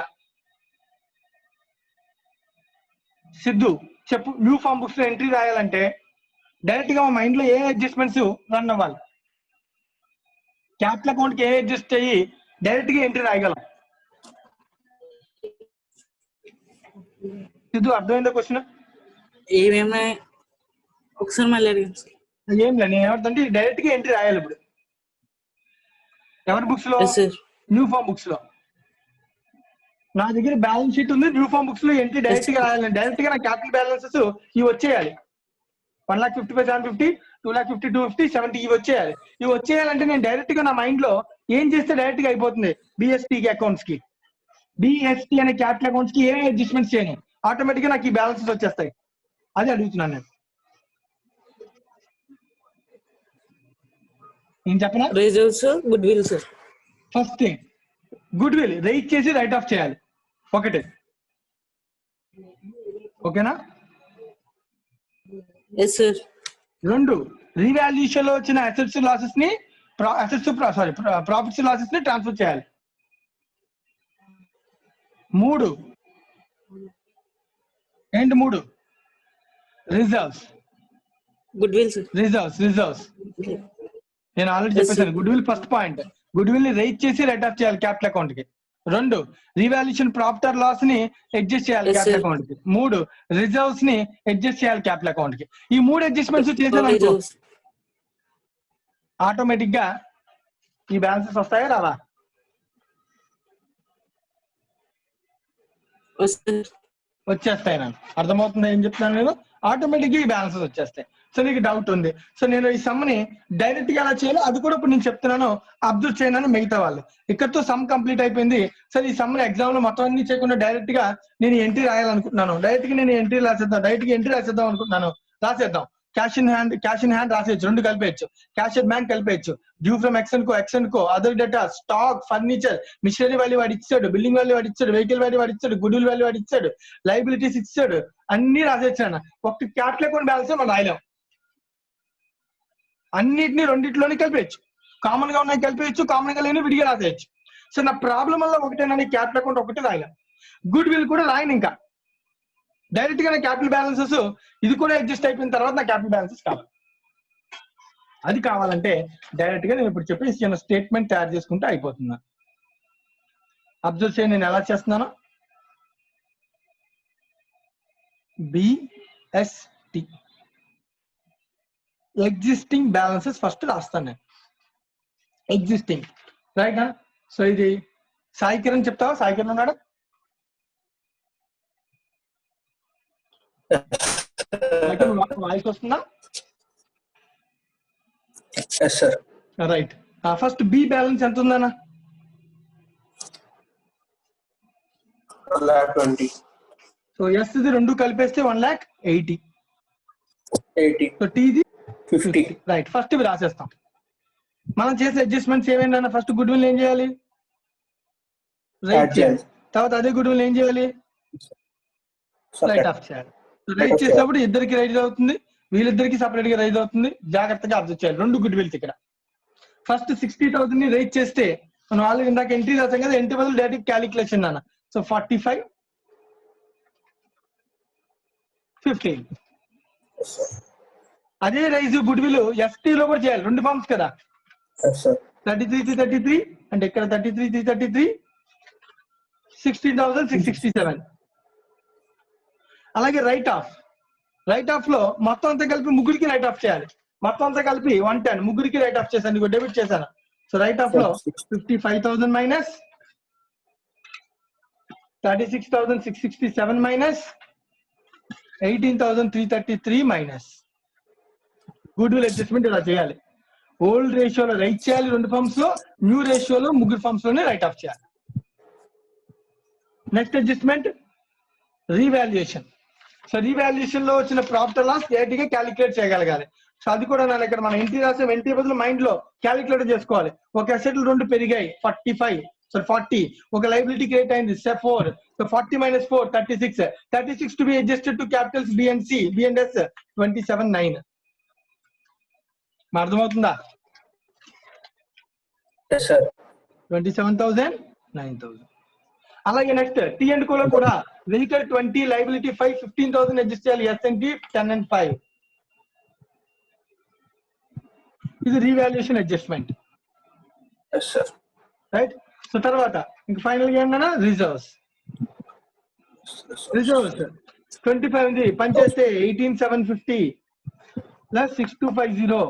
సిద్ధు చెప్పు, న్యూ ఫార్మ్ బుక్స్ లో ఎంట్రీ రాయాలంటే డైరెక్ట్ గా మా మైండ్ లో ఏ అడ్జస్ట్మెంట్స్ రన్ అవ్వాలి. క్యాపిటల్ అకౌంట్ కి ఏ అడ్జస్ట్ అయ్యి డైరెక్ట్ గా ఎంట్రీ రాయగలం. సిద్ధు అర్థమైందా క్వశ్చన్? ఏమేమి ఒకసారి మళ్ళీ అడిగాను సార్. ఏం లేదు, నేను ఏమంటే డైరెక్ట్ గా ఎంట్రీ రాయాలి. ఇప్పుడు ఎవరి బుక్స్ లో? సార్ న్యూ ఫార్మ్ బుక్స్ లో. నా దగ్గర బ్యాలెన్స్ షీట్ ఉంది, న్యూ ఫార్మ్ బుక్స్ లో ఎంట్రీ డైరెక్ట్ గా రాయాలి. డైరెక్ట్ గా నా క్యాపిటల్ బ్యాలెన్సెస్ ఇవి వచ్చేయాలి. 1,55,750, 2,50,250, 250 ఇవి వచ్చేయాలి. ఇవి వచ్చేయాలంటే నేను డైరెక్ట్ గా నా మైండ్ లో ఏం చేస్తే డైరెక్ట్ గా అయిపోతుంది. బిఎస్టీ అకౌంట్స్ కి, బిఎస్టీ అనే క్యాపిటల్ అకౌంట్స్ కి ఏమేమి అడ్జస్ట్మెంట్స్ చేయను, ఆటోమేటిక్ గా నాకు ఈ బ్యాలెన్సెస్ వచ్చేస్తాయి. అది అడుగుతున్నాను నేను. నేను చెప్పనా? Reserves, goodwill sir. First thing goodwill write చేసి రైట్ ఆఫ్ చేయాలి, ఒకటే. ఓకేనా? Yes sir. 2, రీవాల్యూషన్ లో వచ్చిన అసెట్స్ లాసెస్ ని ప్రాఫిట్స్ లాసెస్ ని ట్రాన్స్ఫర్ చేయాలి. 3 ఏంటి? 3 reserves. Goodwill sir. Reserves నేను ఆల్రెడీ చెప్పేసాను. Goodwill first point, goodwill ని రైట్ చేసి రైట్ ఆఫ్ చేయాలి క్యాపిటల్ అకౌంట్ కి. 2, రీవాల్యూషన్ ప్రాఫిట్ ఆర్ లాస్ ని అడ్జస్ట్ చేయాలి క్యాపిటల్ అకౌంట్ కి. 3, రిజర్వ్స్ ని అడ్జస్ట్ చేయాలి క్యాపిటల్ అకౌంట్ కి. ఈ 3 అడ్జస్ట్మెంట్స్ చేసాను ఆటోమేటిక్ గా ఈ బ్యాలెన్సెస్ వస్తాయా రావా? వచ్చేస్తాయి. నాకు అర్థమవుతుంది ఏం చెప్తాను నేను. ఆటోమేటిక్ గా ఈ బ్యాలెన్సెస్ వచ్చేస్తాయి. సో నీకు డౌట్ ఉంది, సో నేను ఈ సమ్ ని డైరెక్ట్ గా ఎలా చేయాలో అది కూడా ఇప్పుడు నేను చెప్తున్నాను, అబ్జర్వ్ చేయను మిగతా వాళ్ళు. ఇక్కడతో సమ్ కంప్లీట్ అయిపోయింది. సో ఈ సమ్ ఎగ్జామ్ లో మొత్తం అన్ని చేయకుండా డైరెక్ట్ గా నేను ఎంట్రీ రాయాలనుకుంటున్నాను. డైరెక్ట్ గా నేను ఎంట్రీ రాసేద్దాం అనుకుంటున్నాను. రాసేద్దాం. క్యాష్ ఇన్ హ్యాండ్ రాసేయచ్చు, 2 కలిపేయచ్చు. క్యాష్ ఎట్ బ్యాంక్ కలిపేయచ్చు. Due from X and Co other data, stock, furniture, machinery value వాడు ఇచ్చాడు, బిల్డింగ్ వాల్యూ వాడు ఇచ్చాడు, వెహికల్ వాల్యూ వాడు ఇచ్చాడు, గుడ్ విల్ వాల్యూ వాడు ఇచ్చాడు, లైబిలిటీస్ ఇచ్చాడు, అన్ని రాసేయచ్చు. ఒక క్యాపిటల్ అకౌంట్ బ్యాలెన్స్ మనం రాయలేం. అన్నిటిని రెండిట్లోనే కలిపేయచ్చు. కామన్ గా ఉన్నాయి కలిపేయచ్చు, కామన్ గా లేని విడిగా రాసేయచ్చు. సో నా ప్రాబ్లం వల్ల ఒకటేనా, క్యాపిటల్ అకౌంట్ ఒకటి రాయలేం, గుడ్ విల్ కూడా రాయను. ఇంకా డైరెక్ట్ గా నా క్యాపిటల్ బ్యాలెన్సెస్ ఇది కూడా అడ్జస్ట్ అయిపోయిన తర్వాత నా క్యాపిటల్ బ్యాలెన్సెస్ కావాలి. అది కావాలంటే డైరెక్ట్ గా నేను ఇప్పుడు చెప్పి చిన్న స్టేట్మెంట్ తయారు చేసుకుంటే అయిపోతుంది. అబ్జర్వ్ చేయండి నేను ఎలా చేస్తున్నాను. బిఎస్టి ఎగ్జిస్టింగ్ బ్యాలెన్సెస్ ఫస్ట్ రాస్తాను నేను. Existing right. సో ఇది సాయి కిరణ్ చెప్తావా? సాయి కిరణ్ ఉన్నాడు? వాయిస్ వస్తుందా? రైట్. ఫస్ట్ బి బ్యాలెన్స్ ఎంత ఉందన్నా? 1,20,000. సో ఎస్ ఇది 2 కలిపేస్తే 1,80,000. సో టీది 50. రైట్. ఫస్ట్ ఇవి రాసేస్తాం. మనం చేసే అడ్జస్ట్మెంట్స్ ఏమైనా ఫస్ట్ గుడ్ విల్ ఏం చేయాలి? రైట్ చేయాలి. తర్వాత అదే గుడ్ విల్ ఏం చేయాలి? రైట్ ఆఫ్ చేయాలి. రైట్ చేసినప్పుడు ఇద్దరికి రైజ్ అవుతుంది, వీళ్ళిద్దరికి సపరేట్ గా రైజ్ అవుతుంది. జాగ్రత్తగా అబ్జర్వ్ చేయాలి. 2 గుడ్ విల్స్ ఇక్కడ. ఫస్ట్ 60,000 ని రైజ్ చేస్తే మనం ఆల్రెడీ ఇందాక ఎంట్రీ రాసాం కదా, ఎంట్రీ బదులు డైరెక్ట్ క్యాలిక్యులేషన్ అన్న. సో 45, 15. అదే రైజ్ గుడ్ విల్ ఎస్టీ లో కూడా చేయాలి. 2 ఫార్మ్స్ కదా. 33,333 అంటే ఇక్కడ 33,333, 16,667. అలాగే రైట్ ఆఫ్ లో మొత్తం అంతా కలిపి ముగ్గురికి రైట్ ఆఫ్ చేయాలి. మొత్తం అంతా కలిపి 110 ముగ్గురికి రైట్ ఆఫ్ చేశాను, డెబిట్ చేశాను. సో రైట్ ఆఫ్ లో 55,000 minus 36,667 minus 18,333 minus good will adjustment ఇలా చేయాలి. ఓల్డ్ రేషియోలో రైట్ చేయాలి 2 ఫార్మ్స్ లో, న్యూ రేషియోలో ముగ్గురు ఫార్మ్స్ లోనే రైట్ ఆఫ్ చేయాలి. Next adjustment revaluation. So revaluation లో వచ్చిన ప్రాఫిట్ అండ్ లాస్ డైరెక్ట్ గా క్యాలిక్యులేట్ చేయగలగాలి. సో అది కూడా నేను ఇక్కడ మనం ఎన్టీ రాసాం, ఎన్టీ బదులు మైండ్ లో క్యాలిక్యులేట్ చేసుకోవాలి. ఒక అసెట్లు 2 పెరిగాయి 40, ఒక లైబిలిటీ క్రియేట్ అయింది 4, so 40 - 4 36 to be adjusted to capitals B and C, B and S 27,900. అర్థమవుతుందా? 27,000 9,000. అలాగే నెక్స్ట్ టీ అండ్ కోలో కూడా వెహికల్ 20, లైబిలిటీ 5, 15,000 అడ్జస్ట్ చేయాలి. S and T 10 and 5. ఇది రీవాల్యుయేషన్ అడ్జస్ట్మెంట్, రైట్? సో తర్వాత ఇంక ఫైనల్ గా ఏంటన్నా రిజర్వ్స్ 25 ఉంది, పనిచేస్తే 18,750 ప్లస్ 6250.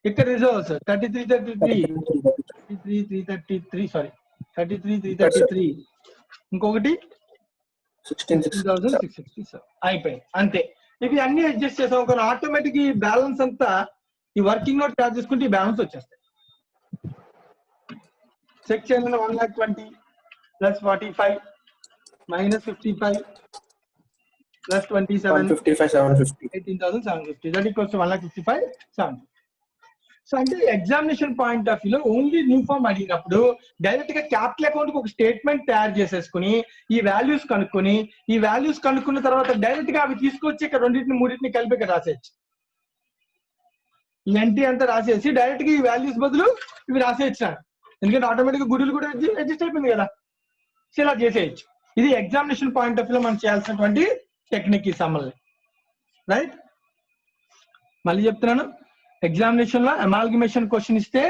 ఇక్కడ రిజర్వ్స్ 33,333 ఇంకొకటి 16,660 అయిపోయింది. అంతే. ఇవి అన్ని అడ్జస్ట్ చేసాం కానీ ఆటోమేటిక్ ఈ బ్యాలెన్స్ అంతా ఈ వర్కింగ్ నోట్ చార్జ్ చేసుకుంటే ఈ బ్యాలెన్స్ వచ్చేస్తాయి. చెక్ చేయాలన్నా 1,20,000 plus 45 minus 55 plus 27 18,750. That equals to 1,55,750. So అంటే ఎగ్జామినేషన్ పాయింట్ ఆఫ్ వ్యూలో ఓన్లీ న్యూ ఫామ్ అడిగినప్పుడు డైరెక్ట్ గా క్యాపిటల్ అకౌంట్ కి ఒక స్టేట్మెంట్ తయారు చేసేసుకుని ఈ వాల్యూస్ కనుక్కున్న తర్వాత డైరెక్ట్ గా అవి తీసుకొచ్చి ఇక్కడ 2-3 కలిపి ఇక్కడ రాసేయచ్చు. ఈ ఎంట్రీ అంతా రాసేసి డైరెక్ట్ గా ఈ వాల్యూస్ బదులు ఇవి రాసేయచ్చు. ఎందుకంటే ఆటోమేటిక్ గా గుడ్లు కూడా అడ్జస్ట్ అయిపోయింది కదా, సో ఇలా చేసేయచ్చు. ఇది ఎగ్జామినేషన్ పాయింట్ ఆఫ్ వ్యూలో మనం చేయాల్సినటువంటి టెక్నిక్ ఈ సమ్మల్ని, రైట్? మళ్ళీ చెప్తున్నాను, ఎగ్జామినేషన్ లో అమాల్గమేషన్ క్వశ్చన్ ఇస్తే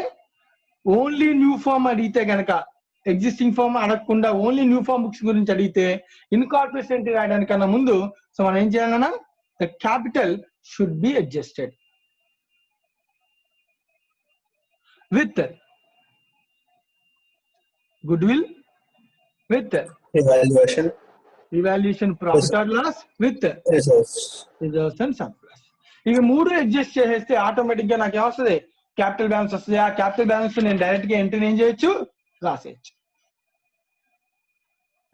ఓన్లీ న్యూ ఫామ్ అడిగితే గనక, ఎగ్జిస్టింగ్ ఫామ్ అడగకుండా ఓన్లీ న్యూ ఫామ్ బుక్స్ గురించి అడిగితే ఇన్కార్పొరేషన్ ఎంట్రీ రాయడానికన్నా ముందు సో మనం ఏం చేయాలన్నా the capital should be adjusted with good will, with evaluation profit or loss, with reserves and surplus. ఇవి 3 అడ్జస్ట్ చేసేస్తే ఆటోమేటిక్ గా నాకు ఏమొస్తుంది, క్యాపిటల్ బ్యాలెన్స్ వస్తుంది. ఆ క్యాపిటల్ బ్యాలెన్స్ నేను డైరెక్ట్ గా ఎంట్రీ ఏం చేయొచ్చు, రాసేయచ్చు,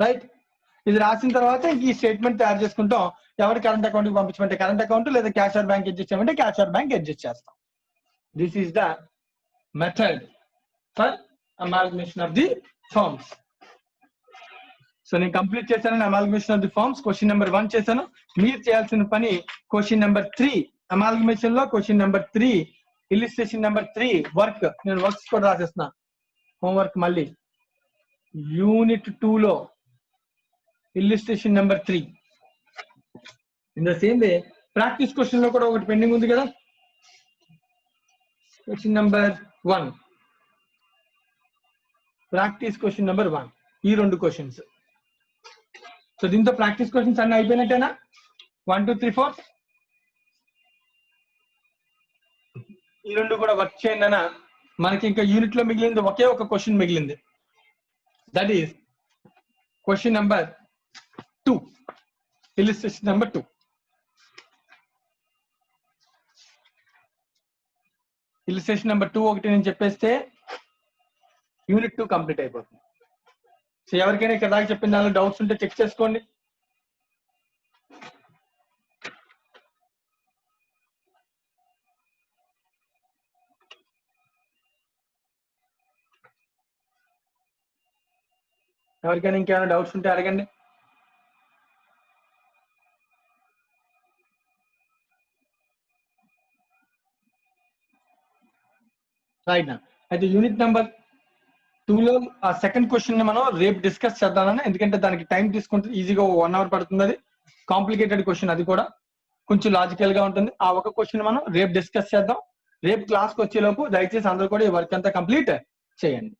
రైట్? ఇది రాసిన తర్వాత ఇంక ఈ స్టేట్మెంట్ తయారు చేసుకుంటాం. ఎవరి కరెంట్ అకౌంట్ కి పంపించమంటే కరెంట్ అకౌంట్, లేదా క్యాష్ ఆర్ బ్యాంక్ అడ్జస్ట్ చేయమంటే క్యాష్ ఆర్ బ్యాంక్ అడ్జస్ట్ చేస్తాం. This is the method for amalgamation of the firms. So నేను కంప్లీట్ చేశాను amalgamation of the firms. Question number 1 చేశాను. మీరు చేయాల్సిన పని క్వశ్చన్ నెంబర్ 3 అమాల్గమేషన్ లో question number 3 illustration number 3 work. నేను వర్క్స్ కూడా రాసేస్తున్నా. హోంవర్క్ మళ్ళీ యూనిట్ 2 లో illustration number 3. In the same way practice question లో కూడా ఒకటి పెండింగ్ ఉంది కదా, question number 1, practice question number 1. ఈ 2 క్వశ్చన్స్. సో దీంతో ప్రాక్టీస్ క్వశ్చన్స్ అన్ని అయిపోయినట్టేనా? 1, 2, 3, 4 ఈ 2 కూడా వర్క్ చేయండి అన్న. మనకి ఇంకా యూనిట్ లో మిగిలింది ఒకే ఒక క్వశ్చన్ మిగిలింది. That is question number 2, illustration number 2. Illustration number 2 ఒకటి నేను చెప్పేస్తే యూనిట్ 2 కంప్లీట్ అయిపోతుంది. సో ఎవరికైనా ఇక్కడ దాకా చెప్పిన దానిలో డౌట్స్ ఉంటే చెక్ చేసుకోండి. ఎవరికైనా ఇంకేమైనా డౌట్స్ ఉంటే అడగండి. రైట్ నా. అయితే యూనిట్ నెంబర్ 2 లో ఆ సెకండ్ క్వశ్చన్ ని మనం రేపు డిస్కస్ చేద్దామని, ఎందుకంటే దానికి టైం తీసుకుంటుంది, ఈజీగా 1 hour పడుతుంది. అది కాంప్లికేటెడ్ క్వశ్చన్, అది కూడా కొంచెం లాజికల్ గా ఉంటుంది. ఆ ఒక క్వశ్చన్ మనం రేపు డిస్కస్ చేద్దాం. రేపు క్లాస్కి వచ్చేలోపు దయచేసి అందరూ కూడా ఈ వర్క్ అంతా కంప్లీట్ చేయండి.